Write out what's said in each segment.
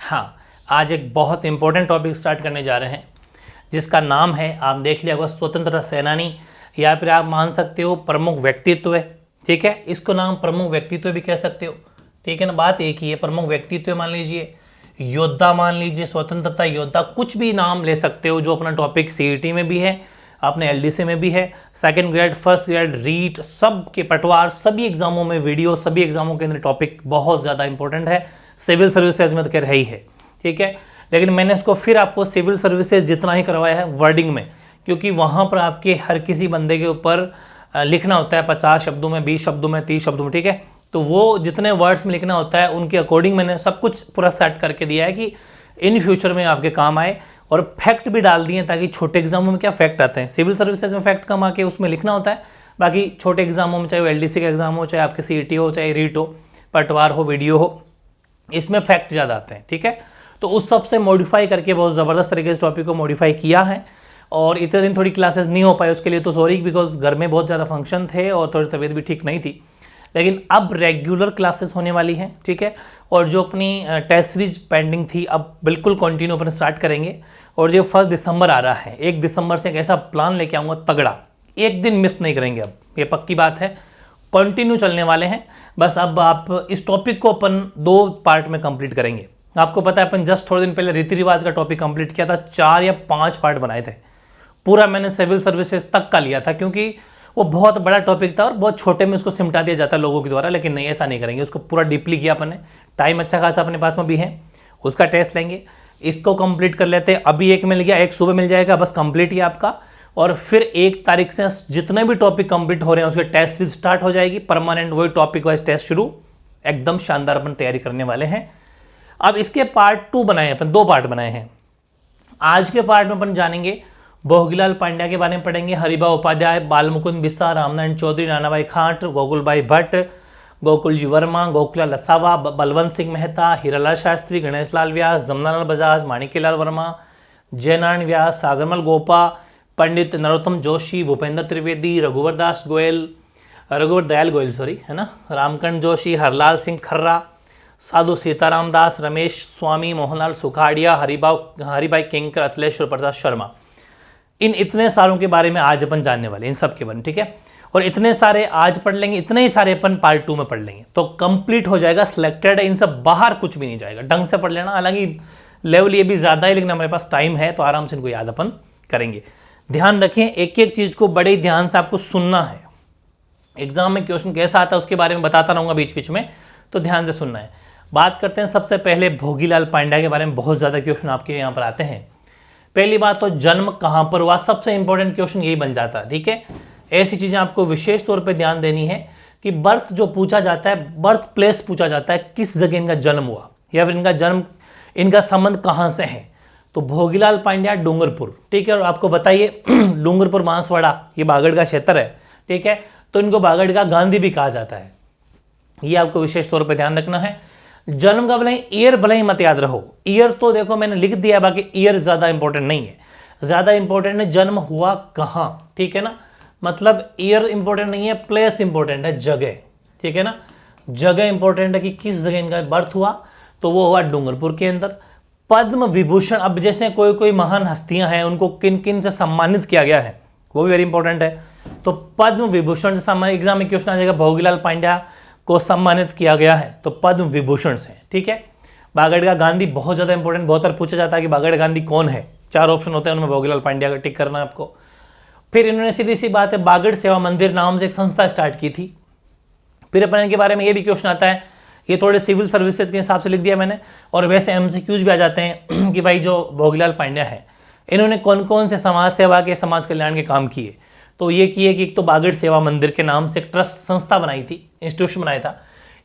हाँ, आज एक बहुत इंपॉर्टेंट टॉपिक स्टार्ट करने जा रहे हैं जिसका नाम है, आप देख लिया होगा, स्वतंत्रता सेनानी, या फिर आप मान सकते हो प्रमुख व्यक्तित्व है। ठीक है, इसको नाम प्रमुख व्यक्तित्व भी कह सकते हो। ठीक है ना, बात एक ही है। प्रमुख व्यक्तित्व मान लीजिए, योद्धा मान लीजिए, स्वतंत्रता योद्धा, कुछ भी नाम ले सकते हो। जो अपना टॉपिक सीईटी में भी है, अपने एलडीसी में भी है, second grade, first grade, REET, सब के पटवार, सभी एग्जामों में वीडियो, सभी एग्जामों के अंदर टॉपिक बहुत ज़्यादा इंपॉर्टेंट है। सिविल सर्विसेज में तो खैर है ही है। ठीक है, लेकिन मैंने इसको फिर आपको सिविल सर्विसेज जितना ही करवाया है वर्डिंग में, क्योंकि वहाँ पर आपके हर किसी बंदे के ऊपर लिखना होता है 50 शब्दों में, 20 शब्दों में, 30 शब्दों में। ठीक है, तो वो जितने वर्ड्स में लिखना होता है उनके अकॉर्डिंग मैंने सब कुछ पूरा सेट करके दिया है कि इन फ्यूचर में आपके काम आए। और फैक्ट भी डाल दिए ताकि छोटे एग्जामों में क्या फैक्ट आते हैं, सिविल सर्विसेज में फैक्ट कम आके उसमें लिखना होता है, बाकी छोटे एग्जामों में, चाहे वो एलडीसी का एग्जाम हो, चाहे आपके सीईटी हो, चाहे रीट हो, पटवार हो, वीडियो हो, इसमें फैक्ट ज़्यादा आते हैं। ठीक है, तो उस सब से मॉडिफाई करके बहुत ज़बरदस्त तरीके से टॉपिक को मॉडिफाई किया है। और इतने दिन थोड़ी क्लासेस नहीं हो पाए, उसके लिए तो सॉरी, बिकॉज घर में बहुत ज़्यादा फंक्शन थे और थोड़ी तबीयत भी ठीक नहीं थी। लेकिन अब रेगुलर क्लासेस होने वाली हैं। ठीक है, और जो अपनी टेस्ट सीरीज पेंडिंग थी अब बिल्कुल कंटिन्यू अपन स्टार्ट करेंगे। और जो 1 दिसंबर आ रहा है, 1 दिसंबर से एक ऐसा प्लान लेके आऊँगा तगड़ा, एक दिन मिस नहीं करेंगे। अब ये पक्की बात है, कंटिन्यू चलने वाले हैं। बस अब आप इस टॉपिक को अपन 2 पार्ट में कंप्लीट करेंगे। आपको पता है अपन जस्ट थोड़े दिन पहले रीति रिवाज का टॉपिक कंप्लीट किया था, 4 या 5 पार्ट बनाए थे। पूरा मैंने सिविल सर्विसेज तक का लिया था, क्योंकि वो बहुत बड़ा टॉपिक था और बहुत छोटे में उसको सिमटा दिया जाता है लोगों के द्वारा। लेकिन नहीं, ऐसा नहीं करेंगे, उसको पूरा डीपली किया अपन ने। टाइम अच्छा खासा अपने पास में भी है, उसका टेस्ट लेंगे, इसको कंप्लीट कर लेते हैं। अभी एक मिल गया, एक सुबह मिल जाएगा, बस कंप्लीट ही आपका। और फिर 1 तारीख से जितने भी टॉपिक कंप्लीट हो रहे हैं उसके टेस्ट सीरीज स्टार्ट हो जाएगी, परमानेंट वही टॉपिक वाइज टेस्ट शुरू, एकदम शानदार अपन तैयारी करने वाले हैं। अब इसके पार्ट 2 बनाए अपन, 2 पार्ट बनाए हैं। आज के पार्ट में अपन जानेंगे भोगीलाल पांड्या के बारे में पढ़ेंगे, हरिभा उपाध्याय, बालमुकुंद बिस्सा, रामनारायण चौधरी, नानाभाई खाट, गोकुलभाई भट्ट, गोकुल जी वर्मा, गोकुलाल लसावा, बलवंत सिंह मेहता, हीरालाल शास्त्री, गणेश लाल व्यास, जमनालाल बजाज, माणिक्यलाल वर्मा, जयनारायण व्यास, सागरमल गोपा, पंडित नरोत्तम जोशी, भूपेंद्र त्रिवेदी, रघुवर दयाल गोयल है ना, रामकरण जोशी, हरलाल सिंह खर्रा, साधु सीताराम दास, रमेश स्वामी, मोहनलाल सुखाड़िया, हरिभाई किंकर, अचलेश्वर प्रसाद शर्मा। इन इतने सारों के बारे में आज अपन जानने वाले, इन सब के बारे में। ठीक है, और इतने सारे आज पढ़ लेंगे, इतने ही सारे अपन पार्ट 2 में पढ़ लेंगे, तो कंप्लीट हो जाएगा, सिलेक्टेड है। इन सब बाहर कुछ भी नहीं जाएगा, ढंग से पढ़ लेना। हालांकि लेवल ये भी ज़्यादा है, लेकिन हमारे पास टाइम है तो आराम से इनको याद अपन करेंगे। ध्यान रखें, एक एक चीज़ को बड़े ध्यान से आपको सुनना है। एग्जाम में क्वेश्चन कैसा आता है उसके बारे में बताता रहूँगा बीच बीच में, तो ध्यान से सुनना है। बात करते हैं सबसे पहले भोगीलाल पांड्या के बारे में। बहुत ज़्यादा क्वेश्चन आपके यहाँ पर आते हैं। पहली बात तो जन्म कहाँ पर हुआ, सबसे इंपॉर्टेंट क्वेश्चन यही बन जाता है। ठीक है, ऐसी चीज़ें आपको विशेष तौर पे ध्यान देनी है कि बर्थ जो पूछा जाता है, बर्थ प्लेस पूछा जाता है, किस जगह इनका जन्म हुआ या फिर इनका संबंध कहाँ से है। तो भोगीलाल पांड्या डूंगरपुर। ठीक है, और आपको बताइए डूंगरपुर बांसवाड़ा ये बागड़ का क्षेत्र है। ठीक है, तो इनको बागड़ का गांधी भी कहा जाता है, ये आपको विशेष तौर पर ध्यान रखना है। जन्म का भले ईयर भले ही मत याद रहो, ईयर तो देखो मैंने लिख दिया, बाकी ईयर ज़्यादा इंपॉर्टेंट नहीं है। ज़्यादा इंपॉर्टेंट है जन्म हुआ कहाँ। ठीक है ना, मतलब ईयर इंपॉर्टेंट नहीं है, प्लेस इंपॉर्टेंट है, जगह। ठीक है ना, जगह इंपॉर्टेंट है कि किस जगह इनका बर्थ हुआ, तो वो हुआ डूंगरपुर के अंदर। पद्म विभूषण, अब जैसे कोई कोई महान हस्तियां हैं उनको किन किन से सम्मानित किया गया है वो भी वेरी इंपॉर्टेंट है। तो पद्म विभूषण से सम्मानित, एग्जाम में क्वेश्चन आ जाएगा भोगीलाल पांड्या को सम्मानित किया गया है, तो पद्म विभूषण से। ठीक है, बागड़ का गांधी बहुत ज़्यादा इंपॉर्टेंट, बहुत बार पूछा जाता है कि बागड़ गांधी कौन है। 4 ऑप्शन होते हैं, उनमें भोगीलाल पांड्या का टिक करना है आपको। फिर इन्होंने सीधी सी बात है बागड़ सेवा मंदिर नाम से एक संस्था स्टार्ट की थी। फिर अपन इनके बारे में ये भी क्वेश्चन आता है, ये थोड़े सिविल सर्विसेज के हिसाब से लिख दिया मैंने, और वैसे एमसीक्यूज भी आ जाते हैं कि भाई जो भोगीलाल पांड्या है इन्होंने कौन कौन से समाज सेवा के, समाज कल्याण के काम किए। तो ये किए कि एक तो बागड़ सेवा मंदिर के नाम से एक ट्रस्ट संस्था बनाई थी, इंस्टीट्यूशन बनाया था।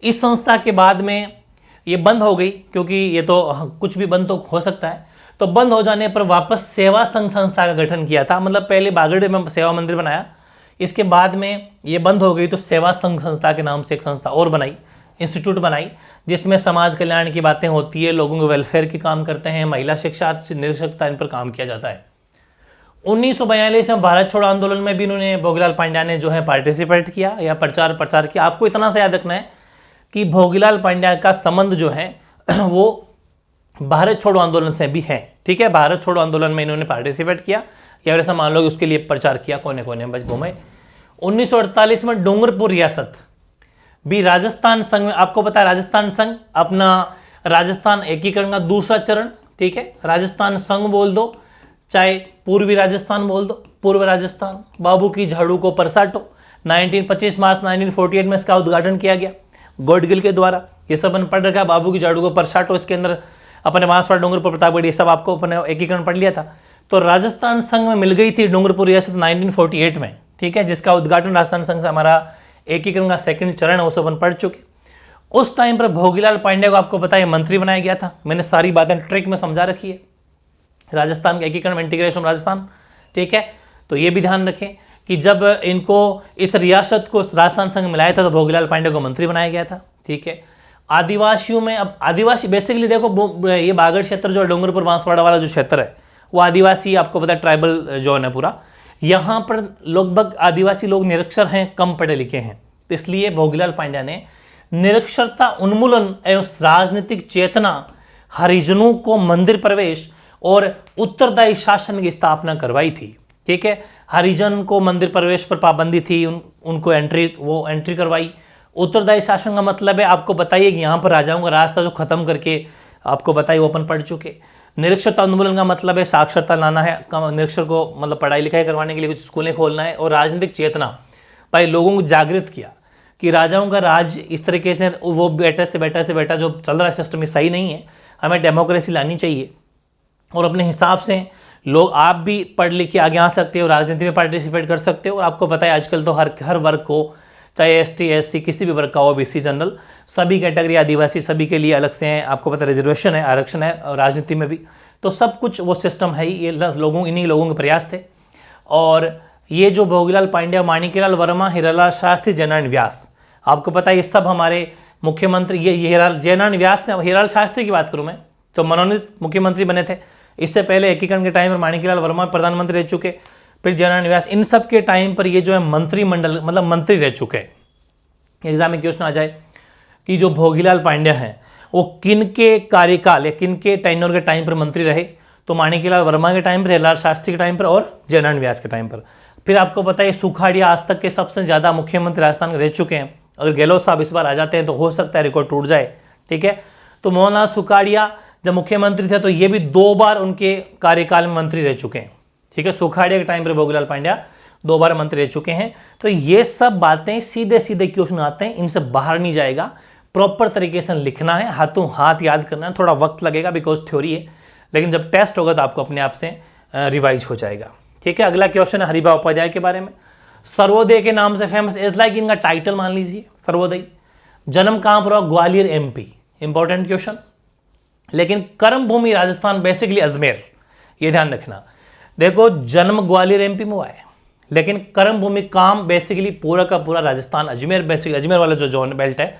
इस संस्था के बाद में ये बंद हो गई, क्योंकि ये तो कुछ भी बंद तो हो सकता है। तो बंद हो जाने पर वापस सेवा संघ संस्था का गठन किया था, मतलब पहले बागड़ में सेवा मंदिर बनाया, इसके बाद में ये बंद हो गई तो सेवा संघ संस्था के नाम से एक संस्था और बनाई, इंस्टीट्यूट बनाई, जिसमें समाज कल्याण की बातें होती है, लोगों के वेलफेयर की काम करते हैं, महिला शिक्षा, निरक्षरता, इन पर काम किया जाता है। 1942 में भारत छोड़ो आंदोलन में भी इन्होंने, भोगीलाल पांड्या ने जो है पार्टिसिपेट किया या प्रचार किया। आपको इतना सा याद रखना है कि भोगीलाल पांड्या का संबंध जो है वो भारत छोड़ो आंदोलन से भी हैं, ठीक है। भारत छोड़ो आंदोलन में इन्होंने पार्टिसिपेट किया या ऐसा मान लो कि उसके लिए प्रचार किया, कोने कोने में बस घूमे। 1948 में डूंगरपुर रियासत भी राजस्थान संघ में, आपको पता है राजस्थान संघ अपना राजस्थान एकीकरण का दूसरा चरण, ठीक है। राजस्थान संघ बोल दो चाहे पूर्वी राजस्थान बोल दो, पूर्व राजस्थान, बाबू की झाड़ू को परसाटो। 25 मार्च 1948 में इसका उद्घाटन किया गया गॉडगिल के द्वारा। ये सब अपन पढ़ रखा है, बाबू की झाड़ू को परसाटो, इसके अंदर अपने बांसवाड़ा डूंगरपुर प्रतापगढ़ ये सब आपको अपने एकीकरण पढ़ लिया था। तो राजस्थान संघ में मिल गई थी डूंगरपुर रियासत 1948 में, ठीक है, जिसका उद्घाटन राजस्थान संघ से हमारा एकीकरण का सेकंड चरण है, वो सब अपन पढ़ चुके। उस टाइम पर भोगीलाल पांड्या को आपको पता है मंत्री बनाया गया था। मैंने सारी बातें ट्रिक में समझा रखी है, राजस्थान के एकीकरण में, इंटीग्रेशन राजस्थान, ठीक है। तो ये भी ध्यान रखें कि जब इनको इस रियासत को राजस्थान संघ में मिलाया था तो भोगीलाल पांड्या को मंत्री बनाया गया था, ठीक है। आदिवासियों में, अब आदिवासी बेसिकली देखो ये बागड़ क्षेत्र जो डूंगरपुर बांसवाड़ा वाला जो क्षेत्र है वो आदिवासी, आपको पता है ट्राइबल जोन है पूरा। यहाँ पर लगभग आदिवासी लोग निरक्षर हैं, कम पढ़े लिखे हैं, तो इसलिए भोगीलाल पांड्या ने निरक्षरता उन्मूलन एवं राजनीतिक चेतना, हरिजनों को मंदिर प्रवेश और उत्तरदायी शासन की स्थापना करवाई थी, ठीक है। हरिजन को मंदिर प्रवेश पर पाबंदी थी, उनको एंट्री करवाई। उत्तरदायी शासन का मतलब है आपको बताइए कि यहाँ पर राजाओं का रास्ता जो खत्म करके आपको बताइए वो अपन पढ़ चुके। निरक्षरता उन्मूलन का मतलब है साक्षरता लाना है, निरक्षर को मतलब पढ़ाई लिखाई करवाने के लिए कुछ स्कूलें खोलना है। और राजनीतिक चेतना, भाई लोगों को जागृत किया कि राजाओं का राज इस तरीके से वो बेटा जो चल रहा है सिस्टम ये सही नहीं है, हमें डेमोक्रेसी लानी चाहिए। और अपने हिसाब से लोग, आप भी पढ़ लिख के आगे आ सकते हो, राजनीति में पार्टिसिपेट कर सकते हो। और आपको पता है आजकल तो हर वर्ग को, चाहे ST SC किसी भी वर्ग का हो, BC जनरल, सभी कैटेगरी, आदिवासी सभी के लिए अलग से हैं, आपको पता रिजर्वेशन है, आरक्षण है, और राजनीति में भी। तो सब कुछ वो सिस्टम है ही, ये इन्हीं लोगों के प्रयास थे। और ये जो भोगीलाल पांड्या, माणिक्यलाल वर्मा, हीरालाल शास्त्री, जयनारायण व्यास, आपको पता है ये सब हमारे मुख्यमंत्री, ये जयनारायण व्यास से, हीरालाल शास्त्री की बात करूँ मैं तो मनोनीत मुख्यमंत्री बने थे। इससे पहले एकीकरण के टाइम पर माणिक्यलाल वर्मा प्रधानमंत्री रह चुके, फिर जयनारायण व्यास, इन सब के टाइम पर ये जो है मंत्रिमंडल मतलब मंत्री रह चुके हैं। एग्जाम में क्वेश्चन आ जाए कि जो भोगीलाल पांड्या हैं वो किन के कार्यकाल या किन के टेन्योर के टाइम पर मंत्री रहे, तो माणिक्यलाल वर्मा के टाइम पर, हीरालाल शास्त्री के टाइम पर और जयनारायण व्यास के टाइम पर। फिर आपको पता है सुखाड़िया आज तक के सबसे ज़्यादा मुख्यमंत्री राजस्थान के रह चुके हैं। अगर गहलोत साहब इस बार आ जाते हैं तो हो सकता है रिकॉर्ड टूट जाए, ठीक है। तो मोहनलाल सुखाड़िया जब मुख्यमंत्री थे तो ये भी 2 बार उनके कार्यकाल में मंत्री रह चुके हैं, ठीक है। सुखाड़िया के टाइम पर भोगीलाल पांड्या 2 बार मंत्री रह चुके हैं। तो ये सब बातें सीधे सीधे क्वेश्चन आते हैं, इनसे बाहर नहीं जाएगा, प्रॉपर तरीके से लिखना है, हाथों हाथ याद करना है। थोड़ा वक्त लगेगा बिकॉज थ्योरी है, लेकिन जब टेस्ट होगा तो आपको अपने आप से रिवाइज हो जाएगा, ठीक है। अगला क्वेश्चन है हरिभाऊ उपाध्याय के बारे में। सर्वोदय के नाम से फेमस, एज लाइक इनका टाइटल मान लीजिए सर्वोदय। जन्म कहाँ पर हुआ? Gwalior MP, important question. लेकिन कर्म भूमि राजस्थान, बेसिकली अजमेर, ये ध्यान रखना। देखो जन्म ग्वालियर MP में हुआ है, लेकिन कर्म भूमि काम बेसिकली पूरा का पूरा राजस्थान, अजमेर, बेसिकली अजमेर वाला जो जोन बेल्ट है,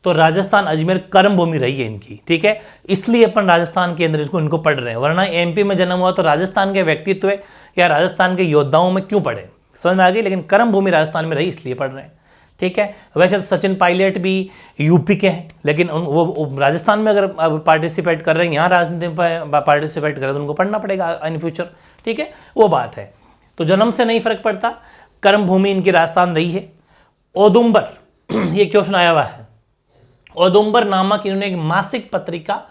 तो राजस्थान अजमेर कर्म भूमि रही है इनकी, ठीक है। इसलिए अपन राजस्थान के अंदर इनको पढ़ रहे हैं, वरना MP में जन्म हुआ तो राजस्थान के व्यक्तित्व या राजस्थान के योद्धाओं में क्यों पढ़े, समझ में आ गई। लेकिन कर्म भूमि राजस्थान में रही इसलिए पढ़ रहे हैं, ठीक है। वैसे तो सचिन पायलट भी UP के हैं, लेकिन वो राजस्थान में अगर पार्टिसिपेट कर रहे हैं, यहाँ राजनीति में पार्टिसिपेट कर रहे हैं तो उनको पढ़ना पड़ेगा इन फ्यूचर, ठीक है, वो बात है। तो जन्म से नहीं फर्क पड़ता, कर्म भूमि इनकी राजस्थान रही है। औदुंबर, ये क्वेश्चन आया हुआ है। औदुंबर नामक इन्होंने एक मासिक पत्रिका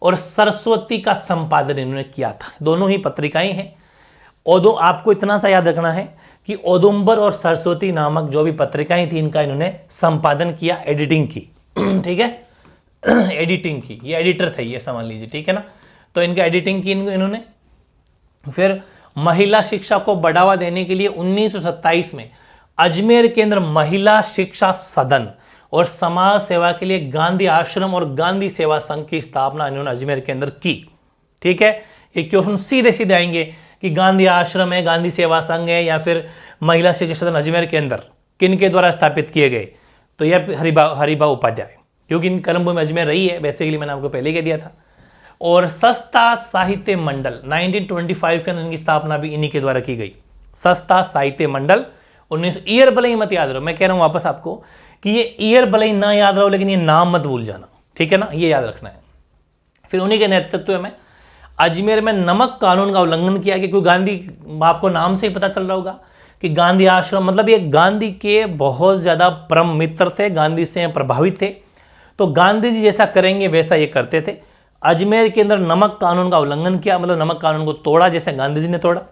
और सरस्वती का संपादन इन्होंने किया था, दोनों ही पत्रिकाएं हैं। आपको इतना सा याद रखना है कि औदुंबर और सरस्वती नामक जो भी पत्रिकाएं थी इनका इन्होंने संपादन किया, एडिटिंग की, ठीक है, एडिटिंग की, ये एडिटर थे ये समझ लीजिए, ठीक है ना। तो इनका एडिटिंग की इन्होंने। फिर महिला शिक्षा को बढ़ावा देने के लिए 1927 में अजमेर के अंदर महिला शिक्षा सदन और समाज सेवा के लिए गांधी आश्रम और गांधी सेवा संघ की स्थापना इन्होंने अजमेर के अंदर की, ठीक है। ये क्वेश्चन सीधे सीधे आएंगे कि गांधी आश्रम है, गांधी सेवा संघ है, या फिर महिला शिक्षा सदन अजमेर के अंदर किन के द्वारा स्थापित किए गए, तो यह हरिभाऊ उपाध्याय, क्योंकि इन कर्म भूमि अजमेर रही है, बेसिकली मैंने आपको पहले कह दिया था। और सस्ता साहित्य मंडल 1925 के अंदर इनकी स्थापना भी इन्हीं के द्वारा की गई। सस्ता साहित्य मंडल 19, ईयर भले ही मत याद रहो, मैं कह रहा हूं वापस आपको कि ये ईयर भले ही ना याद रहो, लेकिन ये नाम मत भूल जाना, ठीक है ना, ये याद रखना है। फिर उन्हीं के नेतृत्व में अजमेर में नमक कानून का उल्लंघन किया गया। क्योंकि गांधी, आपको नाम से ही पता चल रहा होगा कि गांधी आश्रम, मतलब ये गांधी के बहुत ज़्यादा परम मित्र थे, गांधी से प्रभावित थे, तो गांधी जी जैसा करेंगे वैसा ये करते थे। अजमेर के अंदर नमक कानून का उल्लंघन किया, मतलब नमक कानून को तोड़ा जैसे गांधी जी ने तोड़ा,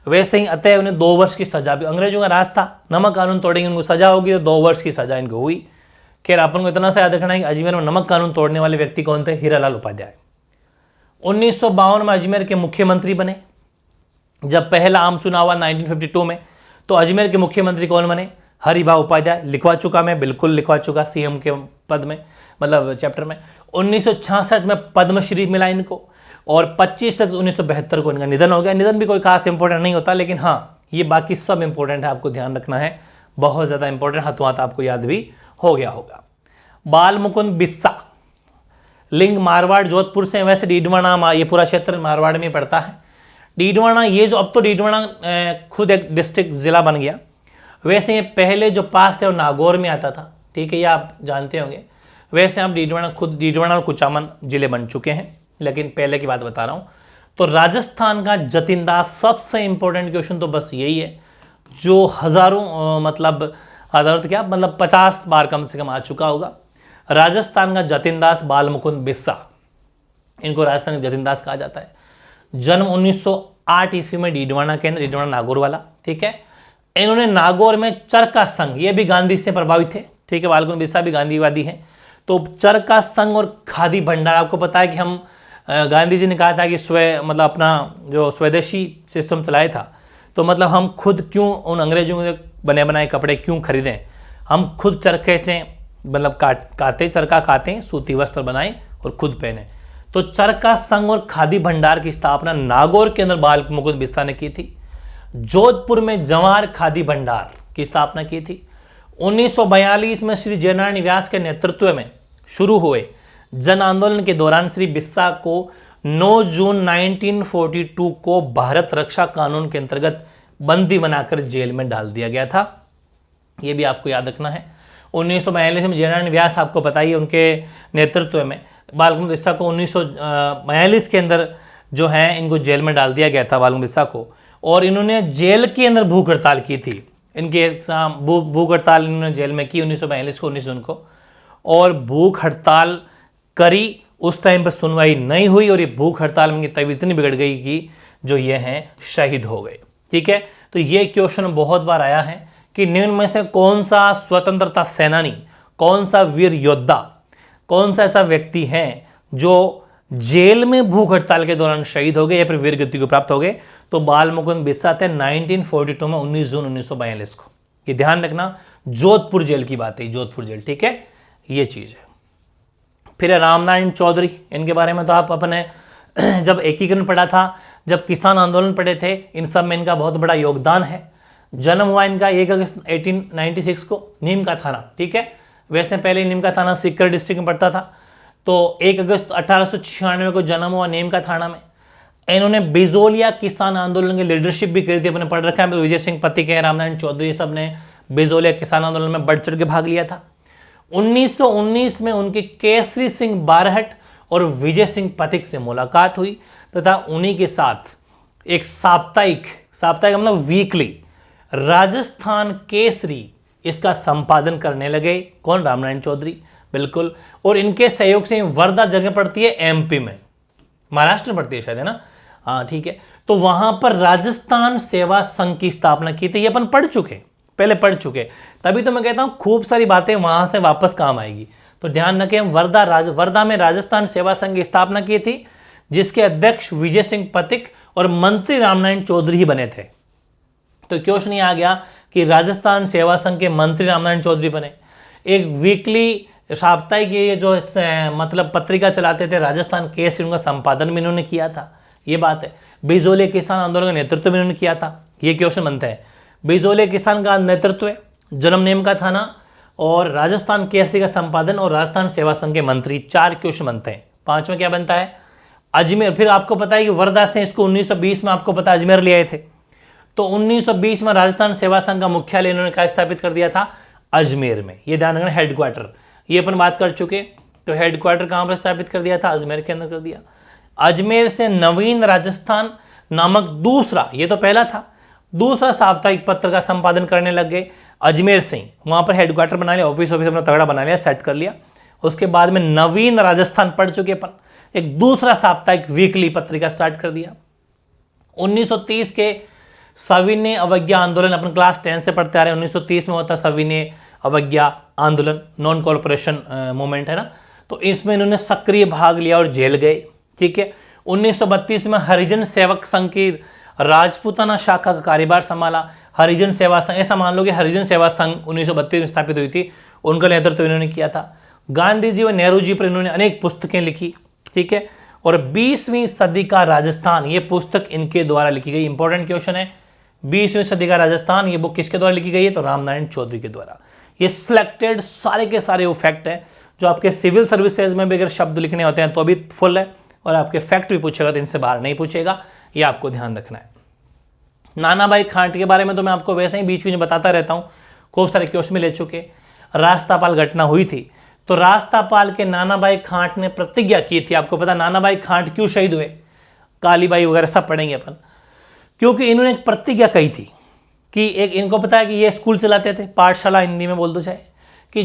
वैसे ही अतः उन्हें 2 वर्ष की सजा भी, अंग्रेजों का राज था, नमक कानून तोड़ेंगे उनको सजा होगी, तो 2 वर्ष की सजा इनको हुई। खैर अपन को इतना सा याद रखना है कि अजमेर में नमक कानून तोड़ने वाले व्यक्ति कौन थे? हीरालाल उपाध्याय। 1952 में अजमेर के मुख्यमंत्री बने। जब पहला आम चुनाव हुआ 1952 में, तो अजमेर के मुख्यमंत्री कौन बने? हरिभाऊ उपाध्याय। लिखवा चुका मैं, बिल्कुल लिखवा चुका सीएम के पद में, मतलब चैप्टर में। 1966 में पद्मश्री मिला इनको, और 25 तक 1972 को इनका निधन हो गया। निधन भी कोई खास इंपॉर्टेंट नहीं होता, लेकिन हाँ ये बाकी सब इंपॉर्टेंट है, आपको ध्यान रखना है, बहुत ज़्यादा इंपॉर्टेंट, हाथों हाथ आपको याद भी हो गया होगा। बाल मुकुंद बिस्सा, लिंग मारवाड़ जोधपुर से, वैसे डीडवाना ये पूरा क्षेत्र मारवाड़ में पड़ता है। डीडवाना ये जो, अब तो डीडवाना खुद एक डिस्ट्रिक्ट ज़िला बन गया, वैसे ये पहले जो पास्ट है वो नागौर में आता था, ठीक है, ये आप जानते होंगे। वैसे अब डीडवाना खुद, डीडवाना और कुचामन जिले बन चुके हैं, लेकिन पहले की बात बता रहा हूँ। तो राजस्थान का जतिनदास, सबसे इंपॉर्टेंट क्वेश्चन तो बस यही है, जो हज़ारों मतलब 50 बार कम से कम आ चुका होगा। राजस्थान का जतिनदास बाल मुकुंद बिस्सा, इनको राजस्थान का जतिनदास कहा जाता है। जन्म 1908 ईस्वी में डीडवाना के अंदर, डीडवाना नागौर वाला, ठीक है। इन्होंने नागौर में चरखा संघ, ये भी गांधी से प्रभावित थे, ठीक है, बाल मुकुंद बिस्सा भी गांधीवादी हैं। तो चरखा संघ और खादी भंडार, आपको पता है कि हम गांधी जी ने कहा था कि मतलब अपना जो स्वदेशी सिस्टम चलाया था, तो मतलब हम खुद क्यों उन अंग्रेजों के बने बनाए कपड़े क्यों खरीदें, हम खुद चरखे से मतलब काटे, चरखा काटें, सूती वस्त्र बनाएं और खुद पहने। तो चरखा संघ और खादी भंडार की स्थापना नागौर के अंदर बाल मुकुंद बिस्सा ने की थी। जोधपुर में जवाहर खादी भंडार की स्थापना की थी। 1942 में श्री जयनारायण व्यास के नेतृत्व में शुरू हुए जन आंदोलन के दौरान श्री बिस्सा को 9 जून 1942 को भारत रक्षा कानून के अंतर्गत बंदी बनाकर जेल में डाल दिया गया था। यह भी आपको याद रखना है। 1942 में जयनारायण व्यास, आपको पता ही है, उनके नेतृत्व में बाल मुकुंद बिस्सा को 1942 के अंदर जो है इनको जेल में डाल दिया गया था, बाल मुकुंद बिस्सा को। और इन्होंने जेल के अंदर भूख हड़ताल की थी, इनके भूख हड़ताल इन्होंने जेल में की 1942 को, 19 जून को। और भूख हड़ताल करी, उस टाइम पर सुनवाई नहीं हुई, और ये भूख हड़ताल में तबीयत इतनी बिगड़ गई कि जो ये हैं शहीद हो गए, ठीक है। तो ये क्वेश्चन बहुत बार आया है कि निम्न में से कौन सा स्वतंत्रता सेनानी, कौन सा वीर योद्धा, कौन सा ऐसा व्यक्ति है जो जेल में भूख हड़ताल के दौरान शहीद हो गए या फिर वीर गति को प्राप्त हो गए? तो बाल मुकुंद बिस्सा थे 1942 में, 19 जून 1942 को। ये ध्यान रखना, जोधपुर जेल की बात है, जोधपुर जेल, ठीक है, ये चीज़ है। फिर रामनारायण चौधरी, इनके बारे में तो आप अपने जब एकीकरण पढ़ा था, जब किसान आंदोलन पढ़े थे, इन सब में इनका बहुत बड़ा योगदान है। जन्म हुआ इनका 1 अगस्त 1896 को, नीम का थाना, ठीक है। वैसे पहले नीम का थाना सीकर डिस्ट्रिक्ट में पड़ता था, तो 1 अगस्त 1896 को जन्म हुआ नीम का थाना में। इन्होंने बिजोलिया किसान आंदोलन की लीडरशिप भी करी थी, अपने पढ़ रखा है, विजय सिंह पथिक है, रामनारायण चौधरी, सब ने बिजोलिया किसान आंदोलन में बढ़ चढ़ के भाग लिया था। 1919 में उनकी केसरी सिंह बारहट और विजय सिंह पथिक से मुलाकात हुई तथा उन्हीं के साथ एक साप्ताहिक मतलब वीकली राजस्थान केसरी, इसका संपादन करने लगे। कौन? रामनारायण चौधरी, बिल्कुल। और इनके सहयोग से वर्धा जगह पड़ती है एमपी में, महाराष्ट्र में पड़ती है शायद, है ना, हाँ ठीक है। तो वहां पर राजस्थान सेवा संघ की स्थापना की थी। ये अपन पहले पढ़ चुके, तभी तो मैं कहता हूं खूब सारी बातें वहां से वापस काम आएगी। तो ध्यान रखें, वर्धा में राजस्थान सेवा संघ की स्थापना की थी, जिसके अध्यक्ष विजय सिंह पथिक और मंत्री रामनारायण चौधरी ही बने थे। तो क्वेश्चन ये आ गया कि राजस्थान सेवा संघ के मंत्री रामनारायण चौधरी बने। एक वीकली साप्ताहिक ये जो मतलब पत्रिका चलाते थे राजस्थान केसरी, उनका संपादन भी इन्होंने किया था, ये बात है। बिजोले किसान आंदोलन का नेतृत्व भी इन्होंने किया था, ये क्वेश्चन बनता है। बिजोले किसान का नेतृत्व, जन्म नेम का थाना, और राजस्थान केसरी का संपादन, और राजस्थान सेवा संघ के मंत्री, 4 क्वेश्चन बनते हैं। 5वां क्या बनता है? अजमेर। फिर आपको पता है कि वर्धा से इसको 1920 में आपको पता अजमेर ले आए थे। तो 1920 में राजस्थान सेवा संघ का मुख्यालय इन्होंने क्या स्थापित कर दिया था? अजमेर में। ये ध्यान रखना, हेडक्वार्टर, ये अपन बात कर चुके। तो हेडक्वार्टर कहाँ पर स्थापित कर दिया था? अजमेर के अंदर कर दिया। अजमेर से नवीन राजस्थान नामक दूसरा, ये तो पहला था, दूसरा साप्ताहिक पत्र का संपादन करने लग गए अजमेर से ही। वहाँ पर हेडक्वार्टर बना लिया, ऑफिस अपना तगड़ा बना लिया, सेट कर लिया। उसके बाद में नवीन राजस्थान पढ़ चुके अपन, एक दूसरा साप्ताहिक वीकली पत्रिका स्टार्ट कर दिया। 1930 के सविनय अवज्ञा आंदोलन, अपन क्लास 10 से पढ़ते आ रहे हैं, 1930 में होता सविनय अवज्ञा आंदोलन, नॉन कॉर्पोरेशन मूवमेंट है ना, तो इसमें इन्होंने सक्रिय भाग लिया और जेल गए। ठीक है। 1932 में हरिजन सेवक संघ की राजपूताना शाखा का कार्यभार संभाला। हरिजन सेवा संघ, ऐसा मान लो कि हरिजन सेवा संघ 1932 में स्थापित हुई थी, उनका नेतृत्व इन्होंने किया था। गांधी जी व नेहरू जी पर इन्होंने अनेक पुस्तकें लिखी। ठीक है। और 20वीं सदी का राजस्थान, ये पुस्तक इनके द्वारा लिखी गई। इंपॉर्टेंट क्वेश्चन है, 20वीं सदी का राजस्थान, ये बुक किसके द्वारा लिखी गई है? तो रामनारायण चौधरी के द्वारा। ये सिलेक्टेड सारे के सारे वो फैक्ट हैं जो आपके सिविल सर्विसेज में भी अगर शब्द लिखने होते हैं तो भी फुल है, और आपके फैक्ट भी पूछेगा तो इनसे बाहर नहीं पूछेगा, ये आपको ध्यान रखना है। नाना भाई खांट के बारे में तो मैं आपको वैसे ही बीच बीच में बताता रहता हूँ, खूब सारे क्वेश्चन भी ले चुके। रास्तापाल घटना हुई थी, तो रास्तापाल के नाना भाई खांट ने प्रतिज्ञा की थी। आपको पता नाना भाई खांट क्यों शहीद हुए? कालीबाई वगैरह सब पढ़ेंगे अपन, क्योंकि इन्होंने एक प्रतिज्ञा कही थी कि एक, इनको पता है कि ये स्कूल चलाते थे, पाठशाला हिंदी में बोल दो चाहे, कि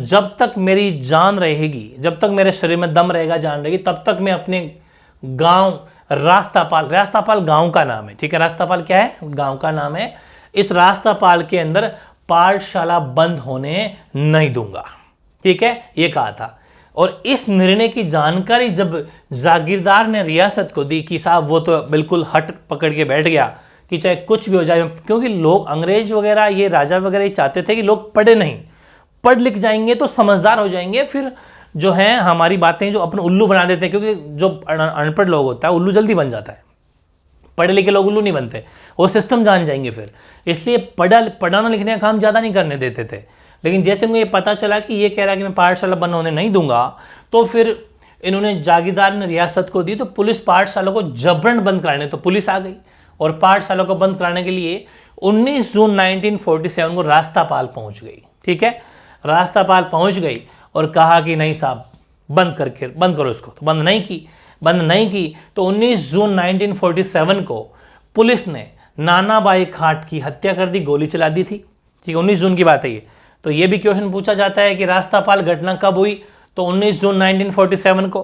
जब तक मेरी जान रहेगी, जब तक मेरे शरीर में दम रहेगा, जान रहेगी, तब तक मैं अपने गांव रास्तापाल, रास्तापाल गांव का नाम है। ठीक है। रास्तापाल क्या है? गांव का नाम है। इस रास्तापाल के अंदर पाठशाला बंद होने नहीं दूंगा। ठीक है, ये कहा था। और इस निर्णय की जानकारी जब जागीरदार ने रियासत को दी कि साहब वो तो बिल्कुल हट पकड़ के बैठ गया कि चाहे कुछ भी हो जाए, क्योंकि लोग अंग्रेज वगैरह ये राजा वगैरह ये चाहते थे कि लोग पढ़े नहीं, पढ़ लिख जाएंगे तो समझदार हो जाएंगे, फिर जो है हमारी बातें जो अपन उल्लू बना देते हैं, क्योंकि जो अनपढ़ लोग होता है उल्लू जल्दी बन जाता है, पढ़े लिखे लोग उल्लू नहीं बनते, वो सिस्टम जान जाएंगे फिर, इसलिए पढ़ाना लिखने का काम ज़्यादा नहीं करने देते थे। लेकिन जैसे मुझे पता चला कि ये कह रहा है कि मैं पाठशाला बंद होने नहीं दूंगा, तो फिर इन्होंने जागीरदार ने रियासत को दी, तो पुलिस पाठशाला को जबरन बंद कराने, तो पुलिस आ गई और पाठशाला को बंद कराने के लिए 19 जून 1947 को रास्तापाल पहुंच गई। ठीक है, रास्तापाल पहुंच गई और कहा कि नहीं साहब बंद करो इसको, तो बंद नहीं की। तो 19 जून 1947 को पुलिस ने नाना भाई खाट की हत्या कर दी, गोली चला दी थी। ठीक है, 19 जून की बात है ये। तो ये भी क्वेश्चन पूछा जाता है कि रास्तापाल घटना कब हुई, तो 19 जून 1947 को।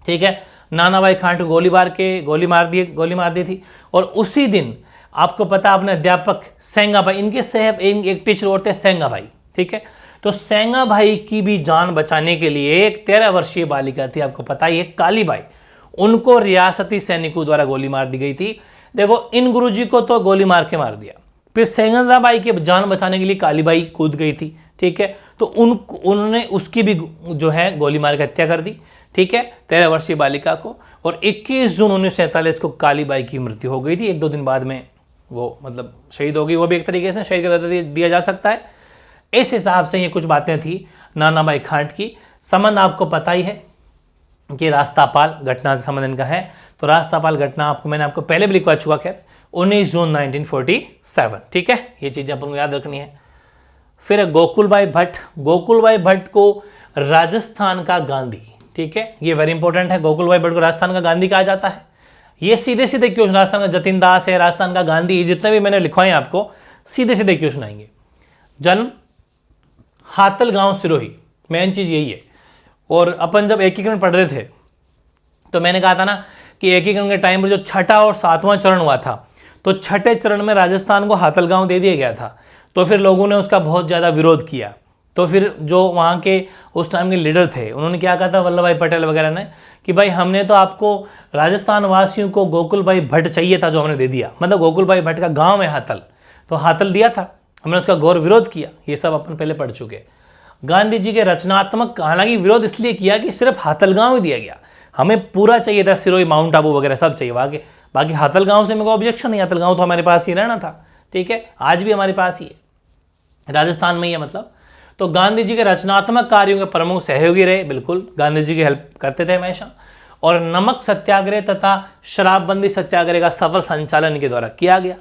ठीक है, नाना भाई खाट को गोली मार दी थी। और उसी दिन आपको पता, अपने अध्यापक सेंगा भाई, इनके साहब एक टीचर और थे सेंगा भाई। ठीक है, तो सेंगा भाई की भी जान बचाने के लिए एक 13 वर्षीय बालिका थी, आपको पता है, काली बाई, उनको रियासती सैनिकों द्वारा गोली मार दी गई थी। देखो, इन गुरुजी को तो गोली मार के मार दिया, फिर सेंगा बाई की जान बचाने के लिए काली बाई कूद गई थी। ठीक है, तो उन्होंने उसकी भी जो है गोली मार के हत्या कर दी। ठीक है, 13 वर्षीय बालिका को। और 21 जून 1947 को काली बाई की मृत्यु हो गई थी। 1-2 दिन बाद में वो मतलब शहीद हो गई। वो भी एक तरीके से शहीद का दर्जा दिया जा सकता है। इस हिसाब से ये कुछ बातें थी नाना भाई खाट की। संबंध आपको पता ही है कि रास्तापाल घटना से संबंध इनका है। तो रास्तापाल घटना मैंने आपको पहले भी लिखवा चुका, खैर 19 जून 1947। ठीक है, ये चीज़ें अपन को याद रखनी है। फिर गोकुलभाई भट्ट को राजस्थान का गांधी, ठीक है, ये वेरी इंपॉर्टेंट है। गोकुलभाई भट्ट को राजस्थान का गांधी कहा जाता है। ये सीधे सीधे क्वेश्चन, राजस्थान का जतिन दास है, राजस्थान का गांधी, जितने भी मैंने लिखवाए आपको सीधे सीधे क्वेश्चन आएंगे। जन्म हातल गांव सिरोही, मेन चीज यही है। और अपन जब एकीकरण पढ़ रहे थे तो मैंने कहा था ना कि एकीकरण के टाइम पर जो 6ठा और 7वां चरण हुआ था, तो 6ठे चरण में राजस्थान को हातल गांव दे दिया गया था। तो फिर लोगों ने उसका बहुत ज़्यादा विरोध किया। तो फिर जो वहाँ के उस टाइम के लीडर थे, उन्होंने क्या कहा था, वल्लभ भाई पटेल वगैरह ने, कि भाई हमने तो आपको राजस्थान वासियों को गोकुलभाई भट्ट चाहिए था, जो हमने दे दिया। मतलब गोकुलभाई भट्ट का गांव है हातल, तो हातल दिया था, हमने उसका घोर विरोध किया। ये सब अपन पहले पढ़ चुके। गांधी जी के रचनात्मक, हालांकि विरोध इसलिए किया कि सिर्फ हातल गांव ही दिया गया, हमें पूरा चाहिए था, सिरोही, माउंट आबू वगैरह सब चाहिए। बाकी हातल गांव से मेरे को ऑब्जेक्शन नहीं, हातल गांव तो हमारे पास ही रहना था। ठीक है, आज भी हमारे पास ही है, राजस्थान में ही है मतलब। तो गांधी जी के रचनात्मक कार्यों के प्रमुख सहयोगी रहे, बिल्कुल गांधी जी की हेल्प करते थे हमेशा। और नमक सत्याग्रह तथा शराबबंदी सत्याग्रह का सफल संचालन इनके द्वारा किया गया।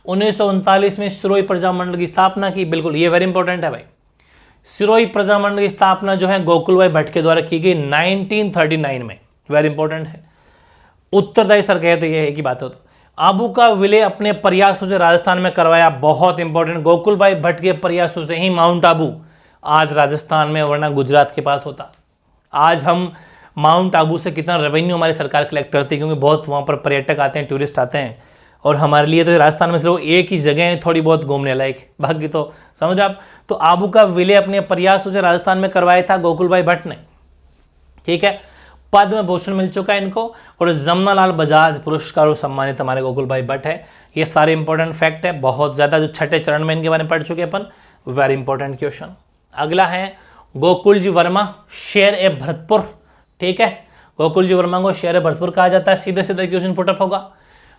1939 में सिरोही प्रजा मंडल की स्थापना की, बिल्कुल ये वेरी इंपॉर्टेंट है भाई। सिरोही प्रजामंडल की स्थापना जो है गोकुलभाई भट्ट के द्वारा की गई 1939 में, वेरी इंपॉर्टेंट है। उत्तरदायी सर कहे तो ये एक ही बात हो। तो आबू का विलय अपने प्रयासों से राजस्थान में करवाया, बहुत इंपॉर्टेंट, गोकुलभाई भट्ट के प्रयासों से ही माउंट आबू आज राजस्थान में, वरना गुजरात के पास होता। आज हम माउंट आबू से कितना रेवेन्यू हमारी सरकार कलेक्ट करती है, क्योंकि बहुत वहाँ पर पर्यटक आते हैं, टूरिस्ट आते हैं, और हमारे लिए तो राजस्थान में सिर्फ एक ही जगह है थोड़ी बहुत घूमने लायक, बाकी तो समझ आप। तो आबू का विलय अपने प्रयासों से राजस्थान में करवाया था गोकुलभाई भट्ट ने, ठीक है। पद्म भूषण मिल चुका है इनको, और जमनालाल बजाज पुरस्कारों सम्मानित हमारे गोकुलभाई भट्ट है। ये सारे इंपॉर्टेंट फैक्ट है, बहुत ज़्यादा, जो छठे चरण में इनके बारे में पढ़ चुके अपन, वेरी इंपॉर्टेंट क्वेश्चन। अगला है गोकुल जी वर्मा, शेर ए भरतपुर, ठीक है। गोकुल जी वर्मा को शेर ए भरतपुर कहा जाता है। सीधे सीधे क्वेश्चन पुटअप होगा।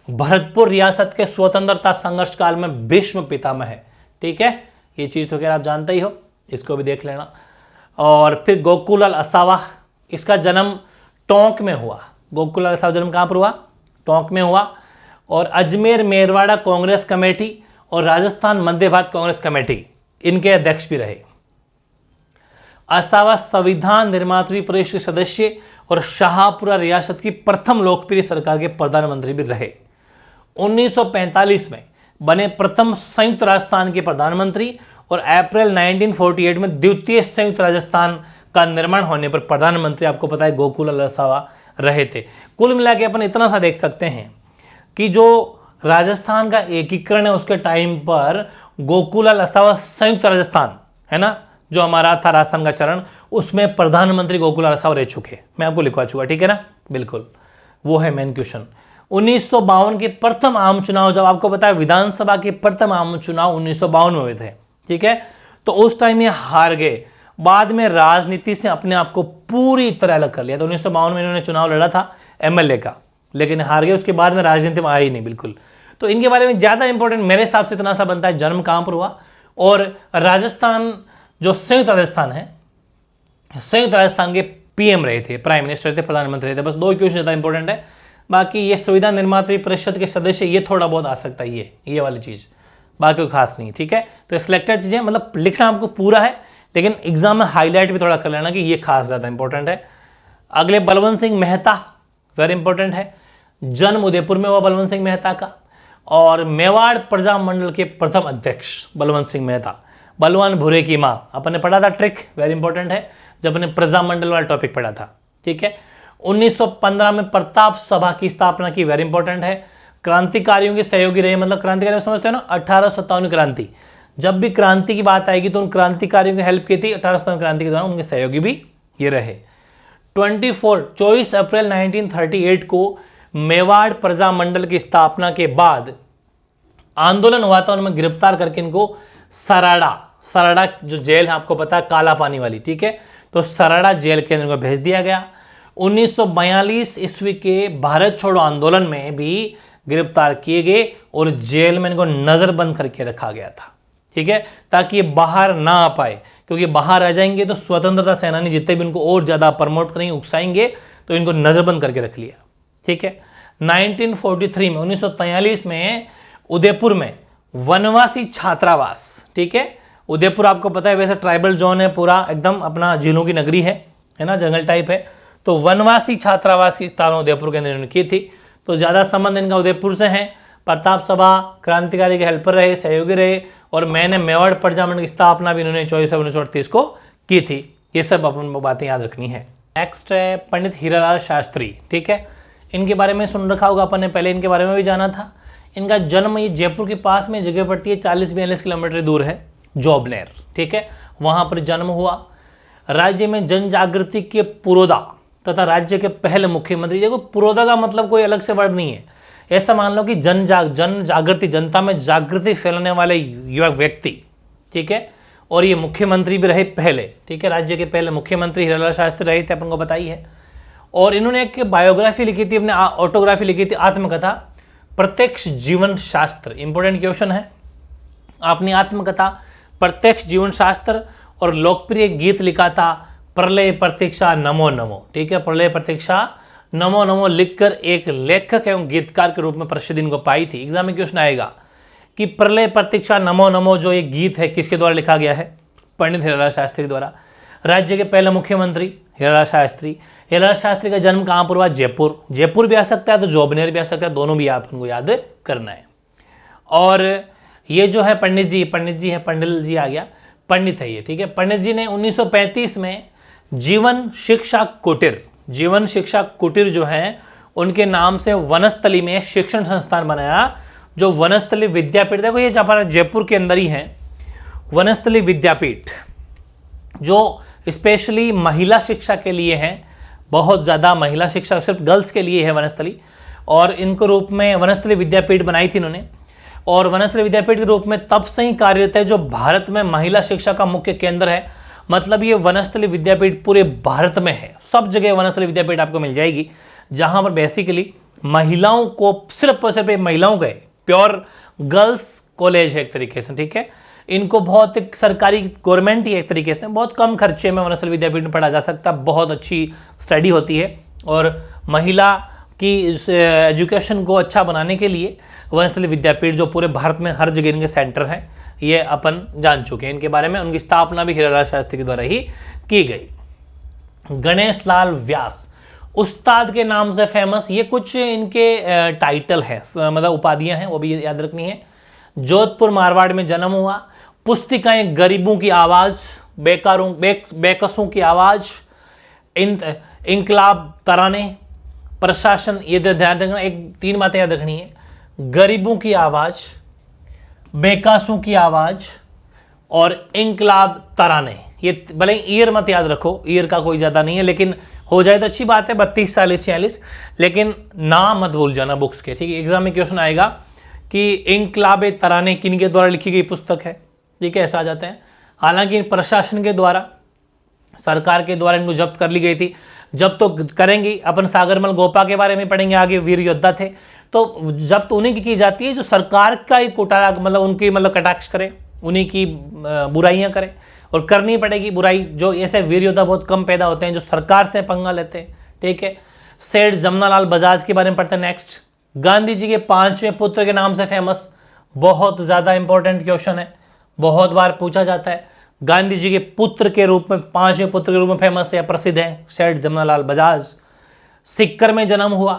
भरतपुर रियासत के स्वतंत्रता संघर्ष काल में भीष्म पितामह है, ठीक है। ये चीज़ तो खैर आप जानते ही हो, इसको भी देख लेना। और फिर गोकुलाल असावा, इसका जन्म टोंक में हुआ। गोकुलाल असावा जन्म कहाँ पर हुआ? टोंक में हुआ। और अजमेर मेरवाड़ा कांग्रेस कमेटी और राजस्थान मध्य भारत कांग्रेस कमेटी, इनके अध्यक्ष भी रहे। असावा संविधान निर्मात्री परिषद के सदस्य और शाहपुरा रियासत की प्रथम लोकप्रिय सरकार के प्रधानमंत्री भी रहे। 1945 में बने प्रथम संयुक्त राजस्थान के प्रधानमंत्री, और अप्रैल 1948 में द्वितीय संयुक्त राजस्थान का निर्माण होने पर प्रधानमंत्री, आपको पता है, गोकुलाल असावा रहे थे। कुल मिला के अपन इतना सा देख सकते हैं कि जो राजस्थान का एकीकरण है उसके टाइम पर गोकुलाल असावा संयुक्त राजस्थान है ना, जो हमारा था राजस्थान का चरण, उसमें प्रधानमंत्री गोकुलाल असावा रह चुके। मैं आपको लिखवा चुका, ठीक है ना, बिल्कुल, वो है मेन क्वेश्चन। 1952 के प्रथम आम चुनाव, जब आपको पता है विधानसभा के प्रथम आम चुनाव 1952 में हुए थे, ठीक है, तो उस टाइम ये हार गए। बाद में राजनीति से अपने आप को पूरी तरह अलग कर लिया। तो 1952 में इन्होंने चुनाव लड़ा था एमएलए का, लेकिन हार गए। उसके बाद में राजनीति में आए ही नहीं बिल्कुल। तो इनके बारे में ज़्यादा इंपॉर्टेंट मेरे हिसाब से इतना सा बनता है, जन्म कहाँ पर हुआ, और राजस्थान जो संयुक्त राजस्थान है, संयुक्त राजस्थान के पीएम रहे थे, प्राइम मिनिस्टर थे, प्रधानमंत्री थे। बस दो क्वेश्चन ज़्यादा इंपॉर्टेंट है। बाकी ये संविधान निर्मात्री परिषद के सदस्य, ये थोड़ा बहुत आ सकता है, ये वाली चीज़, बाकी कोई खास नहीं, ठीक है। तो सिलेक्टेड चीज़ें, मतलब लिखना आपको पूरा है, लेकिन एग्जाम में हाईलाइट भी थोड़ा कर लेना कि ये खास ज़्यादा इंपॉर्टेंट है। अगले बलवंत सिंह मेहता, वेरी इंपॉर्टेंट है। जन्म उदयपुर में हुआ बलवंत सिंह मेहता का, और मेवाड़ प्रजामंडल के प्रथम अध्यक्ष बलवंत सिंह मेहता। बलवान भुरे की माँ, अपन ने पढ़ा था ट्रिक, वेरी इंपॉर्टेंट है, जब अपने प्रजामंडल वाला टॉपिक पढ़ा था, ठीक है। 1915 में प्रताप सभा की स्थापना की, वेरी इंपॉर्टेंट है। क्रांतिकारियों के सहयोगी रहे, मतलब क्रांतिकारी समझते हो ना, 1857 क्रांति, जब भी क्रांति की बात आएगी तो उन क्रांतिकारियों की हेल्प की थी 1857 क्रांति के दौरान, उनके सहयोगी भी ये रहे। 24 अप्रैल 1938 को मेवाड़ प्रजामंडल की स्थापना के बाद आंदोलन हुआ था, उनमें गिरफ्तार करके इनको सराड़ा जो जेल है, आपको पता है, काला पानी वाली, ठीक है, तो सराड़ा जेल के अंदर को भेज दिया गया। 1942 ईस्वी के भारत छोड़ो आंदोलन में भी गिरफ्तार किए गए और जेल में इनको नजरबंद करके रखा गया था, ठीक है, ताकि ये बाहर ना आ पाए, क्योंकि बाहर आ जाएंगे तो स्वतंत्रता सेनानी जितने भी इनको और ज्यादा प्रमोट करेंगे, उकसाएंगे, तो इनको नजरबंद करके रख लिया, ठीक है। 1943 में 1943 में उदयपुर में वनवासी छात्रावास, ठीक है, उदयपुर आपको पता है वैसे ट्राइबल जोन है, पूरा एकदम अपना झीलों की नगरी है ना, जंगल टाइप है, तो वनवासी छात्रावास की स्थापना उदयपुर के अंदर की थी। तो ज़्यादा संबंध इनका उदयपुर से है। प्रताप सभा क्रांतिकारी के हेल्पर रहे, सहयोगी रहे, और मैंने मेवाड़ प्रजामंडल की स्थापना भी इन्होंने 24 अप्रैल 1938 को की थी। ये सब अपन बातें याद रखनी है। नेक्स्ट है पंडित हीरालाल शास्त्री, ठीक है, इनके बारे में सुन रखा होगा अपन ने, पहले इनके बारे में भी जाना था। इनका जन्म ये जयपुर के पास में जगह पड़ती है, 40-42 किलोमीटर दूर है, जोबनेर, ठीक है, वहाँ पर जन्म हुआ। राज्य में जन जागृति के पुरोधा तथा राज्य के पहले मुख्यमंत्री। देखो पुरोधा का मतलब कोई अलग से वर्ड नहीं है, ऐसा मान लो कि जन जागृति, जनता में जागृति फैलाने वाले युवा व्यक्ति, ठीक है, और ये मुख्यमंत्री भी रहे पहले, ठीक है, राज्य के पहले मुख्यमंत्री हीरालाल शास्त्री रहे थे, अपन को बताई है। और इन्होंने एक बायोग्राफी लिखी थी, अपने ऑटोग्राफी लिखी थी, आत्मकथा, प्रत्यक्ष जीवन शास्त्र, इंपॉर्टेंट क्वेश्चन है। अपनी आत्मकथा प्रत्यक्ष जीवन शास्त्र और लोकप्रिय गीत लिखा था प्रलय प्रतीक्षा नमो नमो, ठीक है, प्रलय प्रतीक्षा नमो नमो लिखकर एक लेखक एवं गीतकार के रूप में प्रसिद्धि इनको पाई थी। एग्जाम में क्वेश्चन आएगा कि प्रलय प्रतीक्षा नमो नमो जो एक गीत है किसके द्वारा लिखा गया है, पंडित हीरालाल शास्त्री द्वारा। राज्य के पहले मुख्यमंत्री हीरालाल शास्त्री। हीरालाल शास्त्री का जन्म कहाँ पर हुआ? जयपुर। जयपुर भी आ सकता है तो जोबनेर भी आ सकता है, दोनों भी आप उनको याद करना है। और ये जो है पंडित जी है, पंडित जी आ गया, पंडित है ये, ठीक है। पंडित जी ने 1935 में जीवन शिक्षा कुटीर जो है उनके नाम से वनस्थली में शिक्षण संस्थान बनाया, जो वनस्थली विद्यापीठ, देखो ये जयपुर के अंदर ही है वनस्थली विद्यापीठ, जो स्पेशली महिला शिक्षा के लिए है, बहुत ज़्यादा महिला शिक्षा सिर्फ गर्ल्स के लिए है वनस्थली। और इनको रूप में वनस्थली विद्यापीठ बनाई थी इन्होंने, और वनस्थली विद्यापीठ के रूप में तब से ही कार्यरत है, जो भारत में महिला शिक्षा का मुख्य केंद्र है। मतलब ये वनस्थली विद्यापीठ पूरे भारत में है, सब जगह वनस्थली विद्यापीठ आपको मिल जाएगी, जहाँ पर बेसिकली महिलाओं को सिर्फ और सिर्फ महिलाओं का प्योर गर्ल्स कॉलेज है एक तरीके से, ठीक है। इनको बहुत एक सरकारी गवर्नमेंट ही एक तरीके से, बहुत कम खर्चे में वनस्थली विद्यापीठ में पढ़ा जा सकता है, बहुत अच्छी स्टडी होती है। और महिला की एजुकेशन को अच्छा बनाने के लिए वनस्थली विद्यापीठ जो पूरे भारत में हर जगह इनके सेंटर हैं, ये अपन जान चुके हैं इनके बारे में। उनकी स्थापना भी हीरालाल शास्त्री के द्वारा ही की गई। गणेश लाल व्यास उस्ताद के नाम से फेमस, ये कुछ इनके टाइटल हैं, मतलब उपाधियां हैं, वो भी याद रखनी है। जोधपुर मारवाड़ में जन्म हुआ। पुस्तिकाएं गरीबों की आवाज़, बेकसों की आवाज़, इंकलाब तराने, प्रशासन, ये ध्यान रखना, एक 3 बातें याद रखनी है, गरीबों की आवाज़, बेकसों की आवाज़ और इंकलाब तराने। ये भले ईयर मत याद रखो, ईयर का कोई ज़्यादा नहीं है, लेकिन हो जाए तो अच्छी बात है, 32, 40, 46, लेकिन नाम मत भूल जाना बुक्स के, ठीक है। एग्जाम में क्वेश्चन आएगा कि इंकलाब तराने किन के द्वारा लिखी गई पुस्तक है, ठीक है, ऐसा आ जाते हैं। हालांकि प्रशासन के द्वारा, सरकार के द्वारा इनको जब्त कर ली गई थी। जब तो करेंगे अपन सागरमल गोपा के बारे में पढ़ेंगे आगे, वीर योद्धा थे, तो जब्त उन्हीं की जाती है जो सरकार का ही कोटारा, मतलब उनकी कटाक्ष करे, उन्हीं की बुराइयां करे, और करनी पड़ेगी बुराई। जो ऐसे वीर योद्धा बहुत कम पैदा होते हैं जो सरकार से पंगा लेते हैं, ठीक है। सेठ जमनालाल बजाज के बारे में पढ़ते हैं नेक्स्ट। गांधी जी के 5वें पुत्र के नाम से फेमस, बहुत ज़्यादा इंपॉर्टेंट क्वेश्चन है, बहुत बार पूछा जाता है। गांधी जी के पुत्र के रूप में, 5वें पुत्र के रूप में फेमस या प्रसिद्ध है सेठ जमनालाल बजाज। सिक्कर में जन्म हुआ।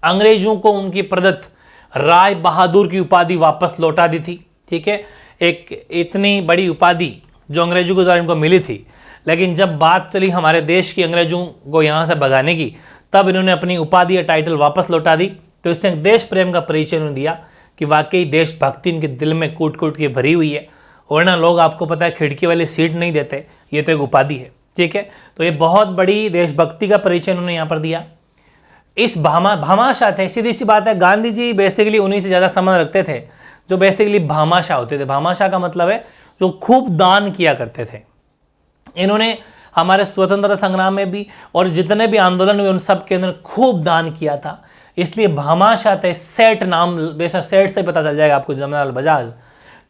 अंग्रेजों को उनकी प्रदत्त राय बहादुर की उपाधि वापस लौटा दी थी, ठीक है। एक इतनी बड़ी उपाधि जो अंग्रेजों के द्वारा इनको मिली थी, लेकिन जब बात चली हमारे देश की अंग्रेजों को यहाँ से भगाने की, तब इन्होंने अपनी उपाधि या टाइटल वापस लौटा दी। तो इससे देश प्रेम का परिचय इन्होंने दिया कि वाकई देशभक्ति इनके दिल में कूट कूट के भरी हुई है, वरना लोग आपको पता है खिड़की वाली सीट नहीं देते, ये तो एक उपाधि है, ठीक है। तो ये बहुत बड़ी देशभक्ति का परिचय इन्होंने यहाँ पर दिया। इस भामाशाह थे, सीधी सी बात है, गांधी जी बेसिकली उन्हीं से ज़्यादा संबंध रखते थे जो बेसिकली भामाशाह होते थे। भामाशाह का मतलब है जो खूब दान किया करते थे। इन्होंने हमारे स्वतंत्रता संग्राम में भी और जितने भी आंदोलन हुए उन सब के अंदर खूब दान किया था, इसलिए भामाशाह थे। सेठ नाम, बेशक सेठ से पता चल जाएगा आपको, जमनालाल बजाज।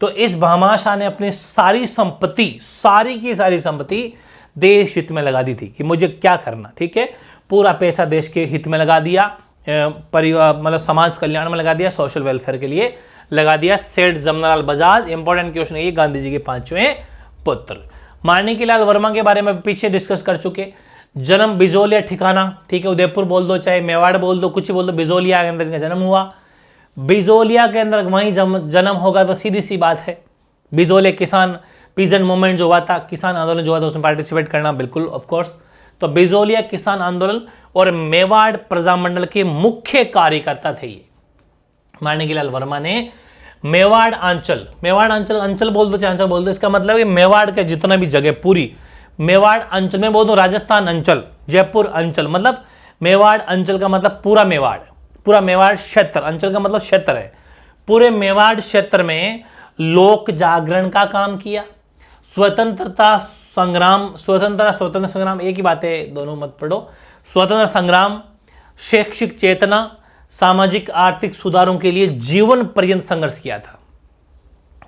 तो इस भामाशाह ने अपनी सारी संपत्ति, सारी की सारी संपत्ति देश हित में लगा दी थी कि मुझे क्या करना, ठीक है। पूरा पैसा देश के हित में लगा दिया, परिवार मतलब समाज कल्याण में लगा दिया, सोशल वेलफेयर के लिए लगा दिया। सेठ जमनालाल बजाज, इंपॉर्टेंट क्वेश्चन है ये, गांधी जी के 5वें पुत्र। माणिकलाल वर्मा के बारे में पीछे डिस्कस कर चुके। जन्म बिजोलिया ठिकाना, ठीक है, उदयपुर बोल दो, चाहे मेवाड़ बोल दो, कुछ बोल दो, बिजोलिया के अंदर इनका जन्म हुआ। बिजोलिया के अंदर वहीं जन्म होगा तो सीधी सी बात है, बिजोलिया किसान पीजन मूवमेंट जो हुआ था, किसान आंदोलन जो हुआ था, उसमें पार्टिसिपेट करना बिल्कुल ऑफकोर्स। तो बिजोलिया किसान आंदोलन और मेवाड़ प्रजामंडल के मुख्य कार्यकर्ता थे ये। माणिकलाल वर्मा ने मेवाड़ अंचल बोल दो, चाहे अंचल बोल दो, इसका मतलब है मेवाड़ के जितना भी जगह पूरी मेवाड़ अंचल में बोल दो, राजस्थान अंचल, जयपुर अंचल, मतलब मेवाड़ अंचल का मतलब पूरा मेवाड़ क्षेत्र, अंचल का मतलब क्षेत्र है। पूरे मेवाड़ क्षेत्र में लोक जागरण का काम किया। स्वतंत्रता संग्राम एक ही बात है, दोनों मत पढ़ो। स्वतंत्रता संग्राम, शैक्षिक चेतना, सामाजिक आर्थिक सुधारों के लिए जीवन पर्यंत संघर्ष किया था,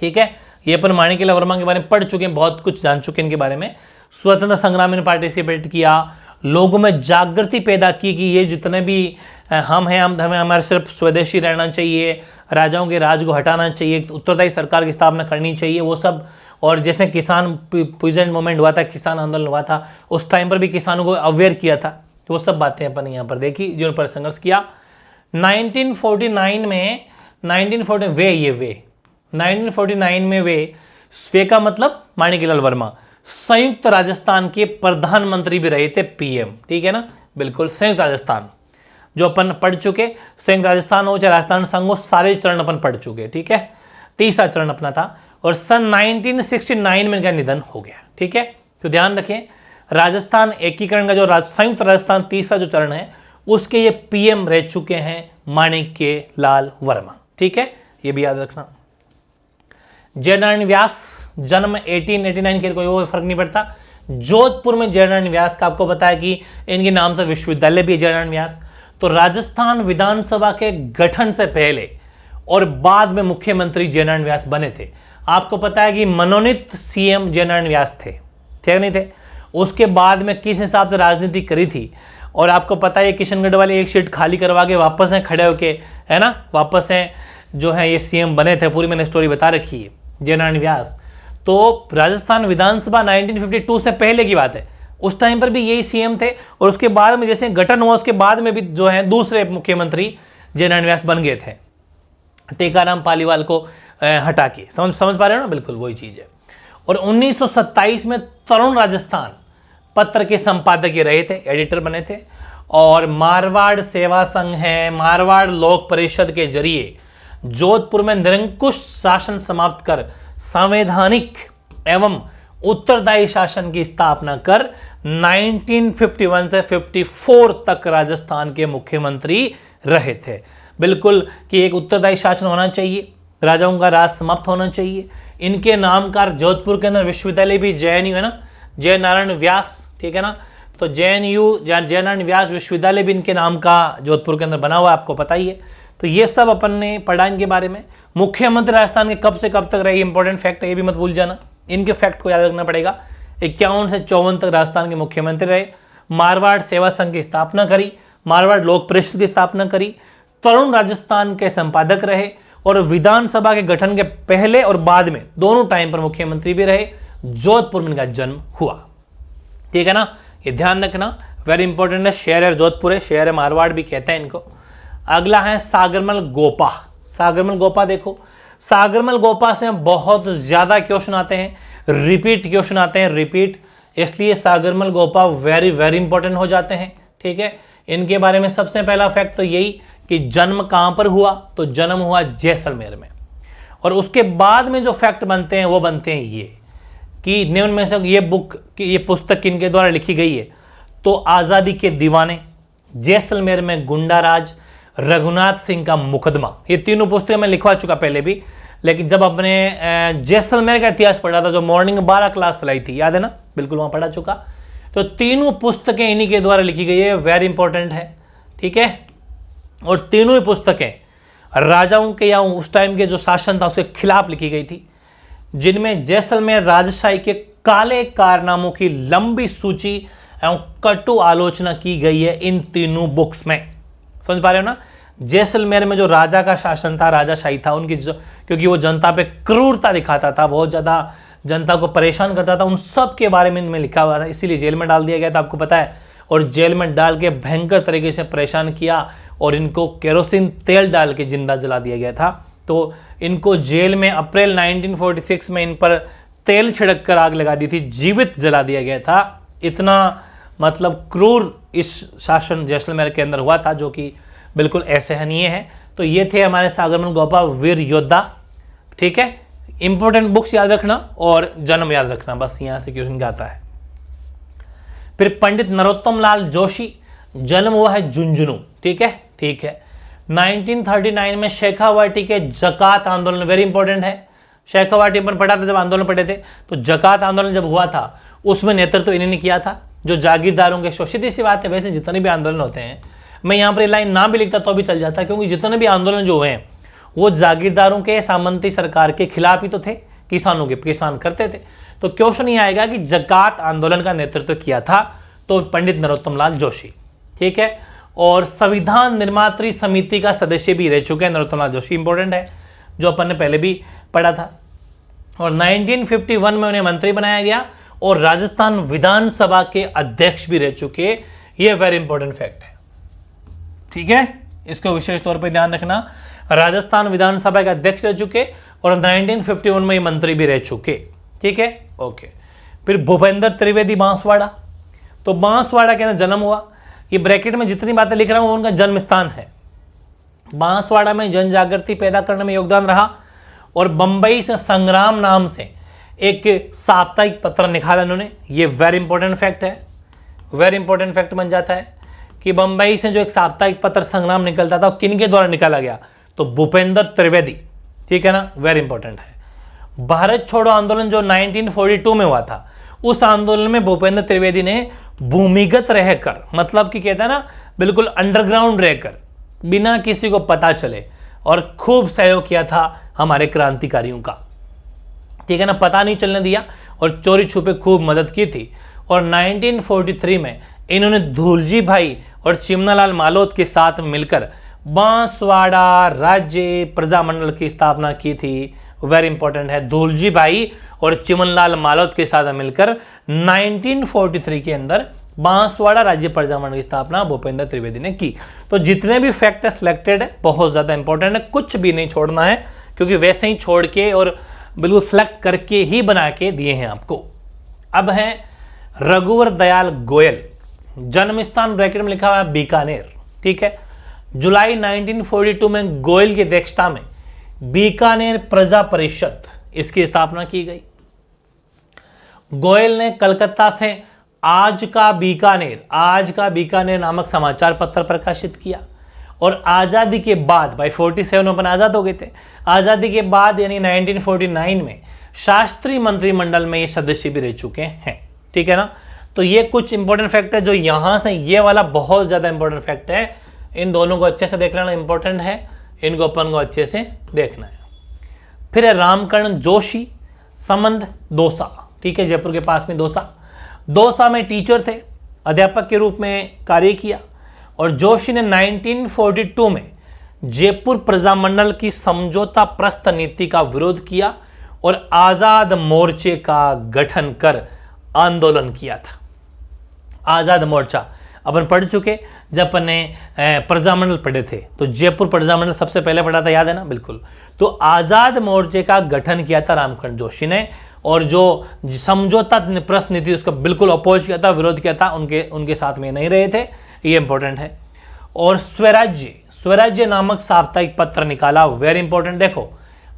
ठीक है। ये अपन माणिकलाल वर्मा के बारे में पढ़ चुके हैं, बहुत कुछ जान चुके हैं इनके बारे में। स्वतंत्रता संग्राम में पार्टिसिपेट किया, लोगों में जागृति पैदा की कि ये जितने भी हमें हमारे सिर्फ स्वदेशी रहना चाहिए, राजाओं के राज को हटाना चाहिए, उत्तरदायी सरकार की स्थापना करनी चाहिए, वो सब और जैसे किसान पीजेंट मूवमेंट हुआ था, किसान आंदोलन हुआ था, उस टाइम पर भी किसानों को अवेयर किया था। तो वो सब बातें अपन यहाँ पर देखी जिन पर संघर्ष किया। 1949 में 1949 में वे का मतलब माणिकलाल वर्मा संयुक्त राजस्थान के प्रधानमंत्री भी रहे थे, पीएम, ठीक है ना, बिल्कुल। संयुक्त राजस्थान जो अपन पढ़ चुके, संयुक्त राजस्थान हो चाहे राजस्थान संघ हो, सारे चरण अपन पढ़ चुके, ठीक है। तीसरा चरण अपना था और सन 1969 में इनका निधन हो गया, ठीक है। तो ध्यान रखें, राजस्थान एकीकरण का जो संयुक्त राजस्थान तीसरा जो चरण है उसके ये पीएम रह चुके हैं माणिक्यलाल वर्मा, ठीक है, ये भी याद रखना। जयनारायण व्यास जन्म 1889 के, कोई वो फर्क नहीं पड़ता। जोधपुर में जयनारायण व्यास का आपको पता है कि इनके नाम से विश्वविद्यालय भी है जयनारायण व्यास। तो राजस्थान विधानसभा के गठन से पहले और बाद में मुख्यमंत्री जयनारायण व्यास बने थे। आपको पता है कि मनोनीत सीएम जयनारायण व्यास थे, ठीक नहीं थे। उसके बाद में किस हिसाब से राजनीति करी थी, और आपको पता है किशनगढ़ वाले एक सीट खाली करवा के वापस हैं खड़े होके, है ना, वापस हैं जो है ये सीएम बने थे। पूरी मैंने स्टोरी बता रखी है जयनारायण व्यास। तो राजस्थान विधानसभा 1952 से पहले की बात है, उस टाइम पर भी यही सीएम थे। और उसके बाद में जैसे गठन हुआ उसके बाद में भी जो है दूसरे मुख्यमंत्री जयनारायण व्यास बन गए थे, टेकाराम पालीवाल को हटा के। समझ पा रहे हो ना, बिल्कुल वही चीज़ है। और 1927 में तरुण राजस्थान पत्र के संपादक रहे थे, एडिटर बने थे। और मारवाड़ सेवा संघ है, मारवाड़ लोक परिषद के जरिए जोधपुर में निरंकुश शासन समाप्त कर संवैधानिक एवं उत्तरदायी शासन की स्थापना कर 1951 से 54 तक राजस्थान के मुख्यमंत्री रहे थे। बिल्कुल कि एक उत्तरदायी शासन होना चाहिए, राजाओं का राज समाप्त होना चाहिए। इनके नाम का जोधपुर के अंदर विश्वविद्यालय भी JNU है ना, जय नारायण व्यास, ठीक है ना। तो JNU जय नारायण व्यास विश्वविद्यालय भी इनके नाम का जोधपुर के अंदर बना हुआ, आपको पता ही है। तो ये सब अपन ने पढ़ा इनके बारे में। मुख्यमंत्री राजस्थान के कब से कब तक रहे, इंपॉर्टेंट फैक्ट है, ये भी मत भूल जाना, इनके फैक्ट को याद रखना पड़ेगा। 51 से 54 तक राजस्थान के मुख्यमंत्री रहे। मारवाड़ सेवा संघ की स्थापना करी, मारवाड़ लोक परिषद की स्थापना करी, तरुण राजस्थान के संपादक रहे और विधानसभा के गठन के पहले और बाद में दोनों टाइम पर मुख्यमंत्री भी रहे। जोधपुर में इनका जन्म हुआ, ठीक है ना, ये ध्यान रखना, वेरी इंपॉर्टेंट है। शहर है जोधपुर है, शहर है मारवाड़ भी कहते हैं इनको। अगला है सागरमल गोपा। सागरमल गोपा देखो, सागरमल गोपा से बहुत ज्यादा क्वेश्चन आते हैं, रिपीट क्वेश्चन आते हैं, रिपीट, इसलिए Sagarmal Gopa very very important हो जाते हैं, ठीक है। इनके बारे में सबसे पहला फैक्ट तो यही कि जन्म कहां पर हुआ, तो जन्म हुआ जैसलमेर में। और उसके बाद में जो फैक्ट बनते हैं वो बनते हैं ये कि निम्न में से ये पुस्तक किनके द्वारा लिखी गई है, तो आज़ादी के दीवाने, जैसलमेर में गुंडा राज, रघुनाथ सिंह का मुकदमा, ये तीनों पुस्तकें मैं लिखवा चुका पहले भी। लेकिन जब अपने जैसलमेर का इतिहास पढ़ा था, जो मॉर्निंग 12 क्लास चलाई थी, याद है ना, बिल्कुल वहां पढ़ा चुका। तो तीनों पुस्तकें इन्हीं के द्वारा लिखी गई है, वेरी इंपॉर्टेंट है, ठीक है। और तीनों ही पुस्तकें राजाओं के या उस टाइम के जो शासन था उसके खिलाफ लिखी गई थी, जिनमें जैसलमेर राजशाही के काले कारनामों की लंबी सूची एवं कटु आलोचना की गई है इन तीनों बुक्स में। समझ पा रहे हो ना, जैसलमेर में जो राजा का शासन था, राजाशाही था उनकी, क्योंकि वो जनता पे क्रूरता दिखाता था, बहुत ज़्यादा जनता को परेशान करता था, उन सब के बारे में इनमें लिखा हुआ था, इसीलिए जेल में डाल दिया गया था, आपको पता है। और जेल में डाल के भयंकर तरीके से परेशान किया और इनको केरोसिन तेल डाल के जिंदा जला दिया गया था। तो इनको जेल में अप्रैल 1946 में इन पर तेल छिड़क कर आग लगा दी थी, जीवित जला दिया गया था। इतना मतलब क्रूर इस शासन जैसलमेर के अंदर हुआ था, जो कि बिल्कुल असहनीय है। तो ये थे हमारे सागरमल गोपा, वीर योद्धा, ठीक है। इंपॉर्टेंट बुक्स याद रखना और जन्म याद रखना, बस यहाँ से क्वेश्चन आता है। फिर पंडित नरोत्तम लाल जोशी, जन्म हुआ है झुंझुनू, ठीक है, ठीक है। 1939 में शेखावाटी के जकात आंदोलन, वेरी इंपॉर्टेंट है। शेखावाटी पर पढ़ा था जब आंदोलन पढ़े थे, तो जकात आंदोलन जब हुआ था उसमें नेतृत्व इन्होंने किया था, जो जागीरदारों के, शोषित सी बात है, वैसे जितने भी आंदोलन होते हैं, मैं यहाँ पर लाइन ना भी लिखता तो भी चल जाता, क्योंकि जितने भी आंदोलन जो हुए हैं वो जागीरदारों के, सामंती सरकार के खिलाफ ही तो थे, किसानों के, किसान करते थे। तो क्वेश्चन ये आएगा कि जकात आंदोलन का नेतृत्व किया था तो पंडित नरोत्तम लाल जोशी, ठीक है। और संविधान निर्मात्री समिति का सदस्य भी रह चुके हैं नरोत्तम लाल जोशी, इंपॉर्टेंट है, जो अपन ने पहले भी पढ़ा था। और 1951 में उन्हें मंत्री बनाया गया और राजस्थान विधानसभा के अध्यक्ष भी रह चुके। ये वेरी इंपॉर्टेंट फैक्ट है, ठीक है, इसको विशेष तौर पे ध्यान रखना। राजस्थान विधानसभा के अध्यक्ष रह चुके और 1951 में मंत्री भी रह चुके, ठीक है, ओके। फिर भूपेंद्र त्रिवेदी बांसवाड़ा, तो बांसवाड़ा के अंदर जन्म हुआ। ये ब्रैकेट में जितनी बातें लिख रहा हूं उनका जन्म स्थान है। बांसवाड़ा में जन जागृति पैदा करने में योगदान रहा और बंबई से संग्राम नाम से एक साप्ताहिक पत्र निकाला इन्होंने। ये वेरी इंपॉर्टेंट फैक्ट है, वेरी इंपॉर्टेंट फैक्ट बन जाता है कि बंबई से जो एक साप्ताहिक पत्र संग्राम निकलता था वो किनके द्वारा निकाला गया, तो भूपेंद्र त्रिवेदी, ठीक है ना, वेरी इंपॉर्टेंट है। भारत छोड़ो आंदोलन जो 1942 में हुआ था, उस आंदोलन में भूपेंद्र त्रिवेदी ने भूमिगत रहकर, मतलब कि कहता है ना बिल्कुल अंडरग्राउंड रहकर, बिना किसी को पता चले, और खूब सहयोग किया था हमारे क्रांतिकारियों का, ठीक है ना, पता नहीं चलने दिया और चोरी छुपे खूब मदद की थी। और 1943 में इन्होंने धूलजी भाई और चिमनालाल मालोद के साथ मिलकर बांसवाड़ा राज्य प्रजामंडल की स्थापना की थी। वेरी इंपॉर्टेंट है, धूलजी भाई और चिमनलाल मालोद के साथ मिलकर 1943 के अंदर बांसवाड़ा राज्य प्रजामंडल की स्थापना भूपेंद्र त्रिवेदी ने की। तो जितने भी फैक्ट सिलेक्टेड है बहुत ज्यादा इंपॉर्टेंट है, कुछ भी नहीं छोड़ना है, क्योंकि वैसे ही छोड़ के और बिल्कुल सिलेक्ट करके ही बना के दिए हैं आपको। अब है रघुवर दयाल गोयल, जन्म स्थान ब्रैकेट में लिखा हुआ है बीकानेर, ठीक है। जुलाई 1942 में गोयल की अध्यक्षता में बीकानेर प्रजा परिषद इसकी स्थापना की गई। गोयल ने कलकत्ता से आज का बीकानेर नामक समाचार पत्र प्रकाशित किया और आजादी के बाद, बाई 47 में अपन आजाद हो गए थे, आजादी के बाद यानी 1949 में शास्त्री मंत्रिमंडल में ये सदस्य भी रह चुके हैं, ठीक है ना। तो ये कुछ इंपॉर्टेंट फैक्ट है जो यहां से, ये वाला बहुत ज्यादा इंपॉर्टेंट फैक्ट है, इन दोनों को अच्छे से देख लेना इंपॉर्टेंट है, इनको अपन को अच्छे से देखना है। फिर है रामकरण जोशी, संबंध दौसा, ठीक है, जयपुर के पास में दौसा में टीचर थे, अध्यापक के रूप में कार्य किया और जोशी ने 1942 में जयपुर प्रजामंडल की समझौता प्रस्थ नीति का विरोध किया और आजाद मोर्चे का गठन कर आंदोलन किया था। आजाद मोर्चा अपन पढ़ चुके, जब अपन ने प्रजामंडल पढ़े थे तो जयपुर प्रजामंडल सबसे पहले पढ़ा था, याद है ना, बिल्कुल। तो आजाद मोर्चे का गठन किया था रामकरण जोशी ने और जो समझौता प्रस्थ नीति उसका बिल्कुल अपोज किया था, विरोध किया था, उनके साथ में नहीं रहे थे, ये इंपॉर्टेंट है। और स्वराज्य नामक साप्ताहिक पत्र निकाला, वेरी इंपॉर्टेंट। देखो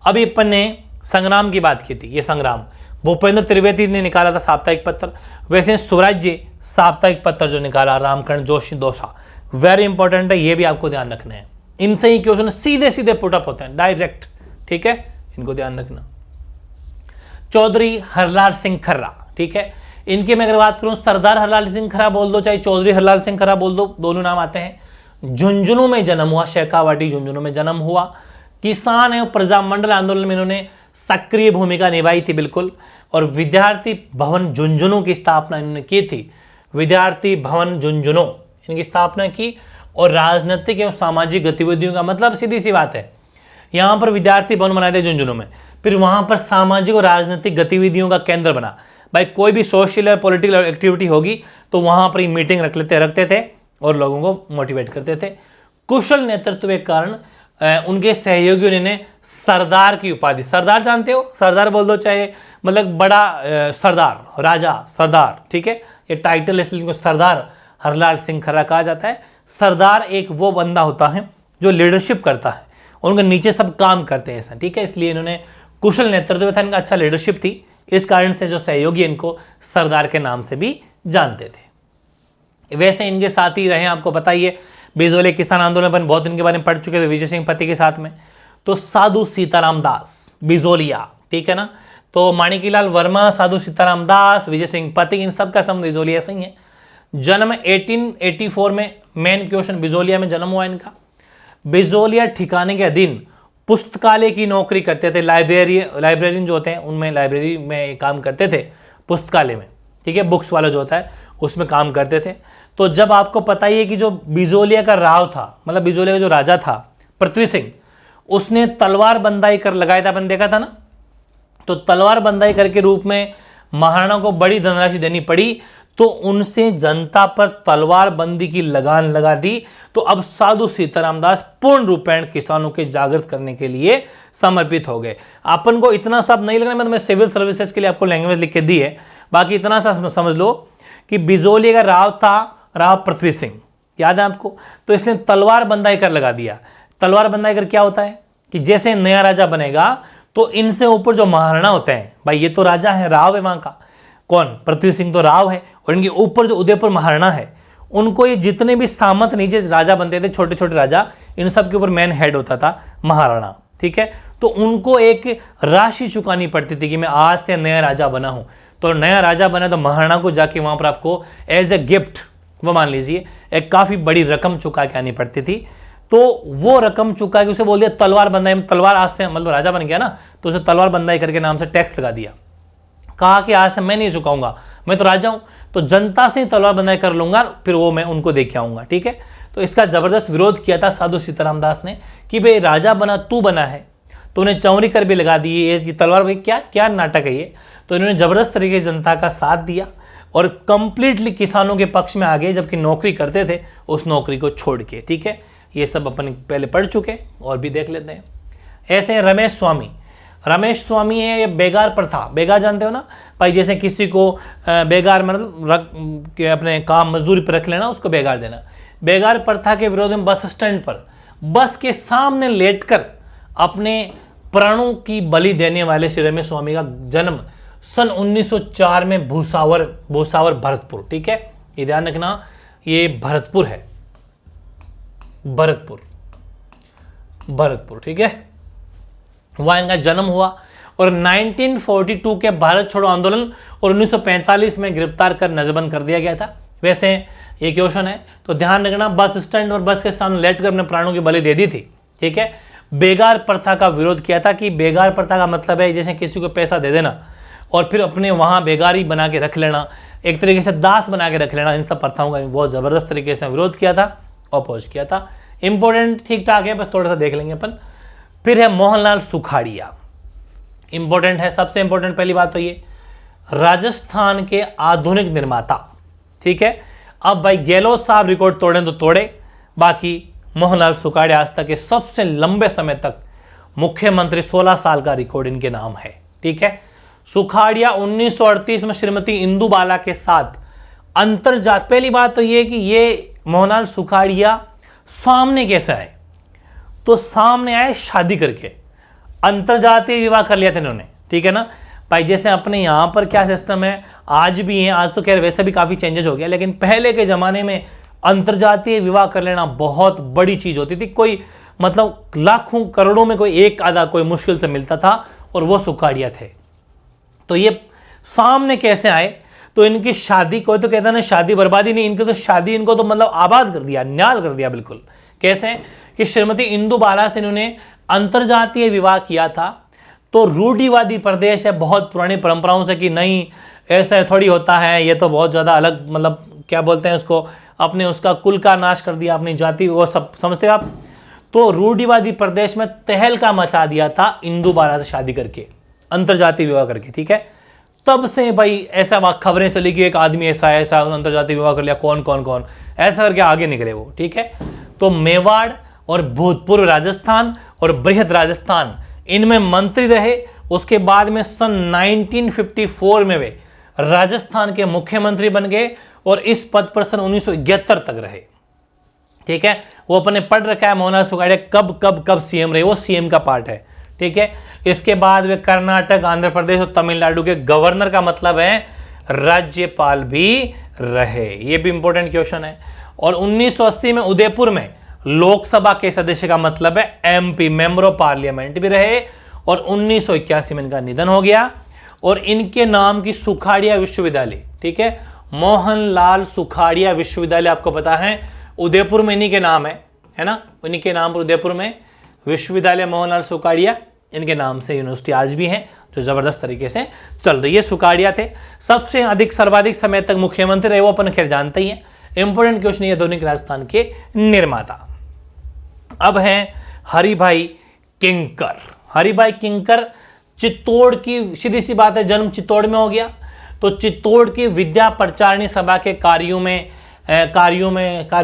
अभी अपन ने संग्राम की बात की थी, ये संग्राम भूपेंद्र त्रिवेदी ने निकाला था साप्ताहिक पत्र, वैसे स्वराज्य साप्ताहिक पत्र जो निकाला रामकरण जोशी दौसा, वेरी इंपॉर्टेंट है, ये भी आपको ध्यान रखना है। इनसे ही क्वेश्चन सीधे सीधे पुटअप होते हैं डायरेक्ट, ठीक है, इनको ध्यान रखना। चौधरी हरलाल सिंह खर्रा, ठीक है, इनकी मैं अगर बात करूं, सरदार हरलाल सिंह खर्रा बोल दो चाहे चौधरी हरलाल सिंह खर्रा बोल दो, दोनों नाम आते हैं। झुंझुनू में जन्म हुआ, शेखावाटी झुंझुनू में जन्म हुआ। किसान एवं प्रजामंडल आंदोलन में इन्होंने सक्रिय भूमिका निभाई थी, बिल्कुल। और विद्यार्थी भवन झुंझुनू की स्थापना इन्होंने की थी, विद्यार्थी भवन झुंझुनू इनकी स्थापना की। और राजनीतिक एवं सामाजिक गतिविधियों का मतलब सीधी सी बात है, यहाँ पर विद्यार्थी भवन बनाए थे झुंझुनू में, फिर वहां पर सामाजिक और राजनीतिक गतिविधियों का केंद्र बना। भाई कोई भी सोशल और पॉलिटिकल एक्टिविटी होगी तो वहां पर ही मीटिंग रखते थे और लोगों को मोटिवेट करते थे। कुशल नेतृत्व के कारण उनके सहयोगियों ने सरदार की उपाधि, सरदार जानते हो, सरदार बोल दो चाहे, मतलब बड़ा सरदार, राजा सरदार, ठीक है, ये टाइटल इसलिए इनको सरदार हरलाल सिंह खर्रा कहा जाता है। सरदार एक वो बंदा होता है जो लीडरशिप करता है, उनके नीचे सब काम करते हैं ऐसा, ठीक है, इसलिए इन्होंने कुशल नेतृत्व था, इनका अच्छा लीडरशिप थी, इस कारण से जो सहयोगी इनको सरदार के नाम से भी जानते थे। वैसे इनके साथ ही रहे, आपको पता ही है, बिजोलिया किसान आंदोलन पर बहुत इनके बारे में पढ़ चुके थे विजय सिंह पति के साथ में। तो साधु सीताराम दास बिजोलिया, ठीक है ना, तो माणिकीलाल वर्मा, साधु सीताराम दास, विजय सिंह पति, इन सब का संबंध बिजोलिया से ही है। जन्म 1884 में, मेन क्वेश्चन, बिजोलिया में जन्म हुआ इनका। बिजोलिया ठिकाने के अधीन पुस्तकालय की नौकरी करते थे, लाइब्रेरियन जो होते हैं उनमें लाइब्रेरी में काम करते थे, पुस्तकालय में, ठीक है, बुक्स वाला जो होता है उसमें काम करते थे। तो जब आपको पता ही है कि जो बिजोलिया का राव था, मतलब बिजोलिया का जो राजा था पृथ्वी सिंह, उसने तलवार बंदाई कर लगाया था, अपन देखा था ना, तो तलवार बंदाई कर के रूप में महाराणा को बड़ी धनराशि देनी पड़ी, तो उनसे जनता पर तलवार बंदी की लगान लगा दी। तो अब साधु सीताराम दास पूर्ण रूपेण किसानों के जागृत करने के लिए समर्पित हो गए। अपन को इतना सब नहीं लगना, मैं सिविल सर्विसेज के लिए आपको लैंग्वेज लिख के दी है, बाकी इतना सा समझ लो कि बिजोली का राव था राव पृथ्वी सिंह, याद है आपको, तो इसने तलवार बंदाई कर लगा दिया। तलवार बंदाई कर क्या होता है कि जैसे नया राजा बनेगा तो इनसे ऊपर जो महाराणा होते हैं, भाई ये तो राजा है, राव है वहां का, कौन, पृथ्वी सिंह तो राव है, और इनके ऊपर जो उदयपुर महाराणा है, उनको ये जितने भी सामंत नीचे राजा बनते थे, छोटे छोटे राजा, इन सब के ऊपर मेन हेड होता था महाराणा, ठीक है। तो उनको एक राशि चुकानी पड़ती थी कि मैं आज से नया राजा बना हूं, तो नया राजा बना तो महाराणा को जाके वहां पर आपको एज ए गिफ्ट, वो मान लीजिए एक काफी बड़ी रकम चुका के आनी पड़ती थी। तो वो रकम चुका के उसे बोल दिया तलवार बंदाई, तलवार आज से मतलब राजा बन गया ना, तो उसे तलवार बंदाई करके नाम से टैक्स लगा दिया। कहा कि आज से मैं नहीं चुकाऊंगा, मैं तो राजा हूं, तो जनता से तलवार बंदाई कर लूंगा, फिर वो मैं उनको दे के आऊंगा, ठीक है। तो इसका जबरदस्त विरोध किया था साधु सीताराम दास ने कि भाई राजा बना तू बना है, तो उन्हें चौरी कर भी लगा दी, ये तलवार भाई क्या क्या नाटक है ये। तो इन्होंने जबरदस्त तरीके से जनता का साथ दिया और कंप्लीटली किसानों के पक्ष में आ गए, जबकि नौकरी करते थे उस नौकरी को छोड़ के, ठीक है। ये सब अपन पहले पढ़ चुके और भी देख लेते हैं। ऐसे हैं रमेश स्वामी। रमेश स्वामी है ये बेगार प्रथा, बेगार जानते हो ना भाई, जैसे किसी को बेगार मतलब अपने काम मजदूरी पर रख लेना, उसको बेगार देना। बेगार प्रथा के विरोध में बस स्टैंड पर बस के सामने लेटकर अपने प्राणों की बलि देने वाले श्री रमेश स्वामी का जन्म सन 1904 में भूसावर भरतपुर, ठीक है, ये ध्यान रखना, ये भरतपुर है, भरतपुर, ठीक है, वहां इनका जन्म हुआ। और 1942 के भारत छोड़ो आंदोलन और 1945 में गिरफ्तार कर नजरबंद कर दिया गया था। वैसे ये क्वेश्चन है तो ध्यान रखना, बस स्टैंड और बस के सामने लेटकर अपने प्राणों की बलि दे दी थी, ठीक है। बेगार प्रथा का विरोध किया था कि बेगार प्रथा का मतलब है जैसे किसी को पैसा दे देना और फिर अपने वहां बेगारी बना के रख लेना, एक तरीके से दास बना के रख लेना, इन सब प्रथाओं का बहुत जबरदस्त तरीके से विरोध किया था, अपोज किया था। इंपॉर्टेंट ठीक ठाक है, बस थोड़ा सा देख लेंगे अपन। फिर है मोहनलाल सुखाड़िया, इंपॉर्टेंट है, सबसे इंपॉर्टेंट पहली बात तो ये राजस्थान के आधुनिक निर्माता, ठीक है। अब भाई गहलोत साहब रिकॉर्ड तोड़े तो तोड़े, बाकी मोहनलाल सुखाड़िया आज तक के सबसे लंबे समय तक मुख्यमंत्री, 16 साल का रिकॉर्ड इनके नाम है, ठीक है। सुखाड़िया 1938 में श्रीमती इंदु बाला के साथ अंतरजात, पहली बात तो ये कि ये मोहनलाल सुखाड़िया सामने कैसे आए, तो सामने आए शादी करके, अंतरजातीय विवाह कर लिया था इन्होंने, ठीक है ना भाई। जैसे अपने यहाँ पर क्या सिस्टम है, आज भी है, आज तो खैर वैसे भी काफ़ी चेंजेस हो गया, लेकिन पहले के ज़माने में अंतरजातीय विवाह कर लेना बहुत बड़ी चीज़ होती थी। कोई मतलब लाखों करोड़ों में कोई एक आधा कोई मुश्किल से मिलता था, और वो सुखाड़िया थे। तो ये सामने कैसे आए, तो इनकी शादी, कोई तो कहता ना शादी बर्बादी नहीं, इनकी तो शादी, इनको तो मतलब आबाद कर दिया, न्याल कर दिया बिल्कुल। कैसे कि श्रीमती इंदु बाला से इन्होंने अंतरजातीय विवाह किया था। तो रूढ़िवादी प्रदेश है, बहुत पुरानी परंपराओं से कि नहीं ऐसा थोड़ी होता है, ये तो बहुत ज़्यादा अलग, मतलब क्या बोलते हैं उसको, अपने उसका कुल का नाश कर दिया, अपनी जाति, वो सब समझते हो आप। तो रूढ़िवादी प्रदेश में तहलका मचा दिया था इंदु बाला से शादी करके, अंतरजातीय विवाह करके, ठीक है। तब से भाई ऐसा खबरें चली कि एक आदमी ऐसा अंतरजातीय विवाह कर लिया, कौन कौन कौन, ऐसा करके आगे निकले वो, ठीक है। तो मेवाड़ और भूतपूर्व राजस्थान और बृहद राजस्थान, इनमें मंत्री रहे। उसके बाद में सन 1954 में वे राजस्थान के मुख्यमंत्री बन गए और इस पद पर सन 1971 तक रहे, ठीक है। वो अपने पढ़ रखा है मोहनलाल सुखाड़िया कब कब कब सीएम रहे, वो सीएम का पार्ट है, ठीक है। इसके बाद वे कर्नाटक, आंध्र प्रदेश और तमिलनाडु के गवर्नर का मतलब है राज्यपाल भी रहे, ये भी इंपॉर्टेंट क्वेश्चन है। और 1980 में उदयपुर में लोकसभा के सदस्य का मतलब है एमपी, मेंबर ऑफ पार्लियामेंट भी रहे। और 1981 में इनका निधन हो गया और इनके नाम की सुखाड़िया विश्वविद्यालय, ठीक है, मोहनलाल सुखाड़िया विश्वविद्यालय आपको पता है उदयपुर में इन्हीं के नाम है ना, इन्हीं के नाम पर उदयपुर में विश्वविद्यालय मोहनलाल सुखाड़िया, इनके नाम से यूनिवर्सिटी आज भी है जो जबरदस्त तरीके से चल रही है। सुखाड़िया थे सबसे अधिक सर्वाधिक समय तक मुख्यमंत्री रहे, वो अपन खैर जानते ही हैं। इंपोर्टेंट क्वेश्चन ये आधुनिक राजस्थान के निर्माता। अब हैं हरिभाई किंकर। हरिभाई किंकर चित्तौड़ की सीधी सी बात है, जन्म चित्तौड़ में हो गया, तो चित्तौड़ की विद्या प्रचारिणी सभा के कार्यों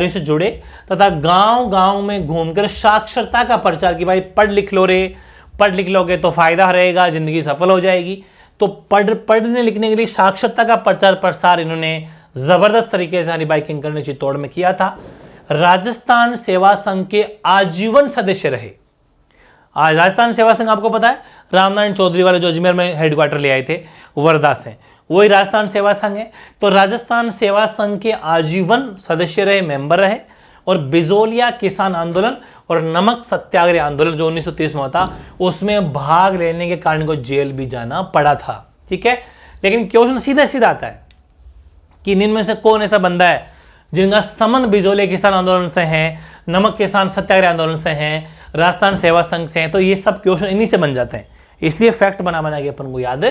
से जुड़े तथा गांव गांव में घूमकर साक्षरता का प्रचार कि भाई पढ़ लिख लो रे, पढ़ लिख लोगे तो फायदा रहेगा, जिंदगी सफल हो जाएगी। तो पढ़ने लिखने के लिए साक्षरता का प्रचार प्रसार इन्होंने जबरदस्त तरीके से हरिभाई किंकर ने चित्तौड़ में किया था। राजस्थान सेवा संघ के आजीवन सदस्य रहे। आज राजस्थान सेवा संघ आपको पता है रामनारायण चौधरी वाले जो अजमेर में हेडक्वार्टर ले आए थे वर्धा से, वही राजस्थान सेवा संघ है। तो राजस्थान सेवा संघ के आजीवन सदस्य रहे, मेंबर रहे, और बिजोलिया किसान आंदोलन और नमक सत्याग्रह आंदोलन जो 1930 में था उसमें भाग लेने के कारण को जेल भी जाना पड़ा था। ठीक है, लेकिन क्वेश्चन सीधा सीधा आता है कि इनमें से कौन ऐसा बंदा है जिनका संबंध बिजोलिया किसान आंदोलन से है, नमक किसान सत्याग्रह आंदोलन से है, राजस्थान सेवा संघ से है। तो ये सब क्वेश्चन इन्हीं से बन जाते हैं, इसलिए फैक्ट बना के अपन को याद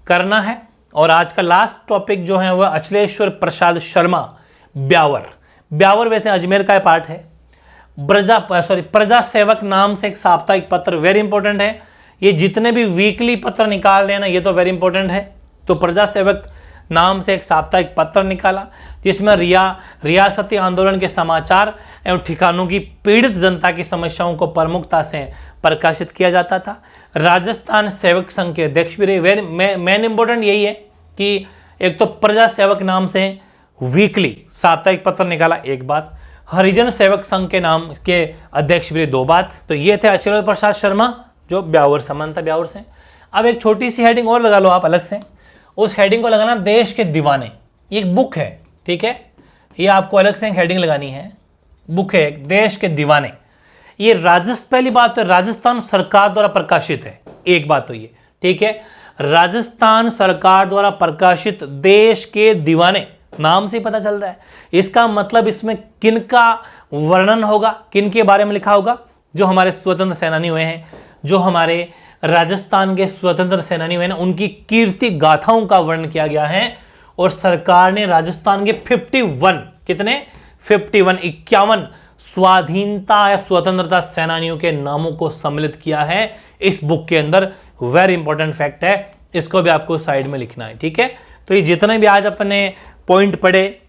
करना है। और आज का लास्ट टॉपिक जो है वह अचलेश्वर प्रसाद शर्मा ब्यावर वैसे अजमेर का पार्ट है। प्रजा सेवक नाम से एक साप्ताहिक पत्र, वेरी इंपॉर्टेंट है। ये जितने भी वीकली पत्र निकाल रहे हैं ना, ये तो वेरी इंपॉर्टेंट है। तो प्रजा सेवक नाम से एक साप्ताहिक पत्र निकाला जिसमें रियासती आंदोलन के समाचार एवं ठिकानों की पीड़ित जनता की समस्याओं को प्रमुखता से प्रकाशित किया जाता था। राजस्थान सेवक संघ के अध्यक्ष भी रहे। मेन इंपॉर्टेंट यही है कि एक तो प्रजा सेवक नाम से वीकली साप्ताहिक पत्र निकाला, एक बात, हरिजन सेवक संघ के नाम के अध्यक्ष भी 2 बात। तो ये थे अचलेश्वर प्रसाद शर्मा जो ब्यावर संबंध था ब्यावर से। अब एक छोटी सी हेडिंग और लगा लो आप अलग से, उस हेडिंग को लगाना देश के दीवाने। ये एक बुक है, ठीक है, ये आपको अलग से एक हेडिंग लगानी है, बुक है देश के दीवाने। ये पहली बात तो राजस्थान सरकार द्वारा प्रकाशित है, एक बात तो ये, ठीक है, राजस्थान सरकार द्वारा प्रकाशित देश के दीवाने नाम से ही पता चल रहा है। इसका मतलब इसमें किन का वर्णन होगा, किन के बारे में लिखा होगा, जो हमारे स्वतंत्र सेनानी हुए हैं, जो हमारे राजस्थान के स्वतंत्र सेनानी हुए हैं, उनकी कीर्ति गाथाओं का वर्णन किया गया है। और सरकार ने राजस्थान के 51 स्वाधीनता या स्वतंत्रता सेनानियों के नामों को सम्मिलित किया है इस बुक के अंदर। वेरी इंपॉर्टेंट फैक्ट है, इसको भी आपको साइड में लिखना है, ठीक है। तो ये जितने भी आज अपने पॉइंट पढ़े,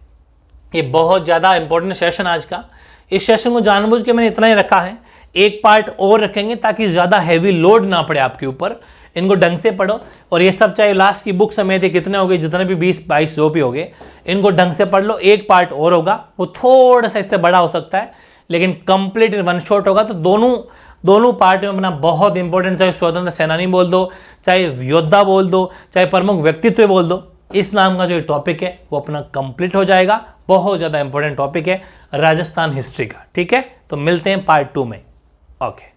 ये बहुत ज़्यादा इंपॉर्टेंट सेशन आज का। इस सेशन को जानबूझ के मैंने इतना ही रखा है, एक पार्ट और रखेंगे ताकि ज़्यादा हैवी लोड ना पड़े आपके ऊपर। इनको ढंग से पढ़ो, और ये सब चाहे लास्ट की बुक समेत कितने हो गए, जितने भी 20-22 जो भी हो गए, इनको ढंग से पढ़ लो। एक पार्ट और होगा, वो थोड़ा सा इससे बड़ा हो सकता है, लेकिन कंप्लीट वन शॉट होगा। तो दोनों पार्ट में अपना बहुत इंपॉर्टेंट, चाहे स्वतंत्र सेनानी बोल दो, चाहे योद्धा बोल दो, चाहे प्रमुख व्यक्तित्व बोल दो, इस नाम का जो टॉपिक है वो अपना कंप्लीट हो जाएगा। बहुत ज़्यादा इंपॉर्टेंट टॉपिक है राजस्थान हिस्ट्री का, ठीक है। तो मिलते हैं पार्ट 2 में, ओके।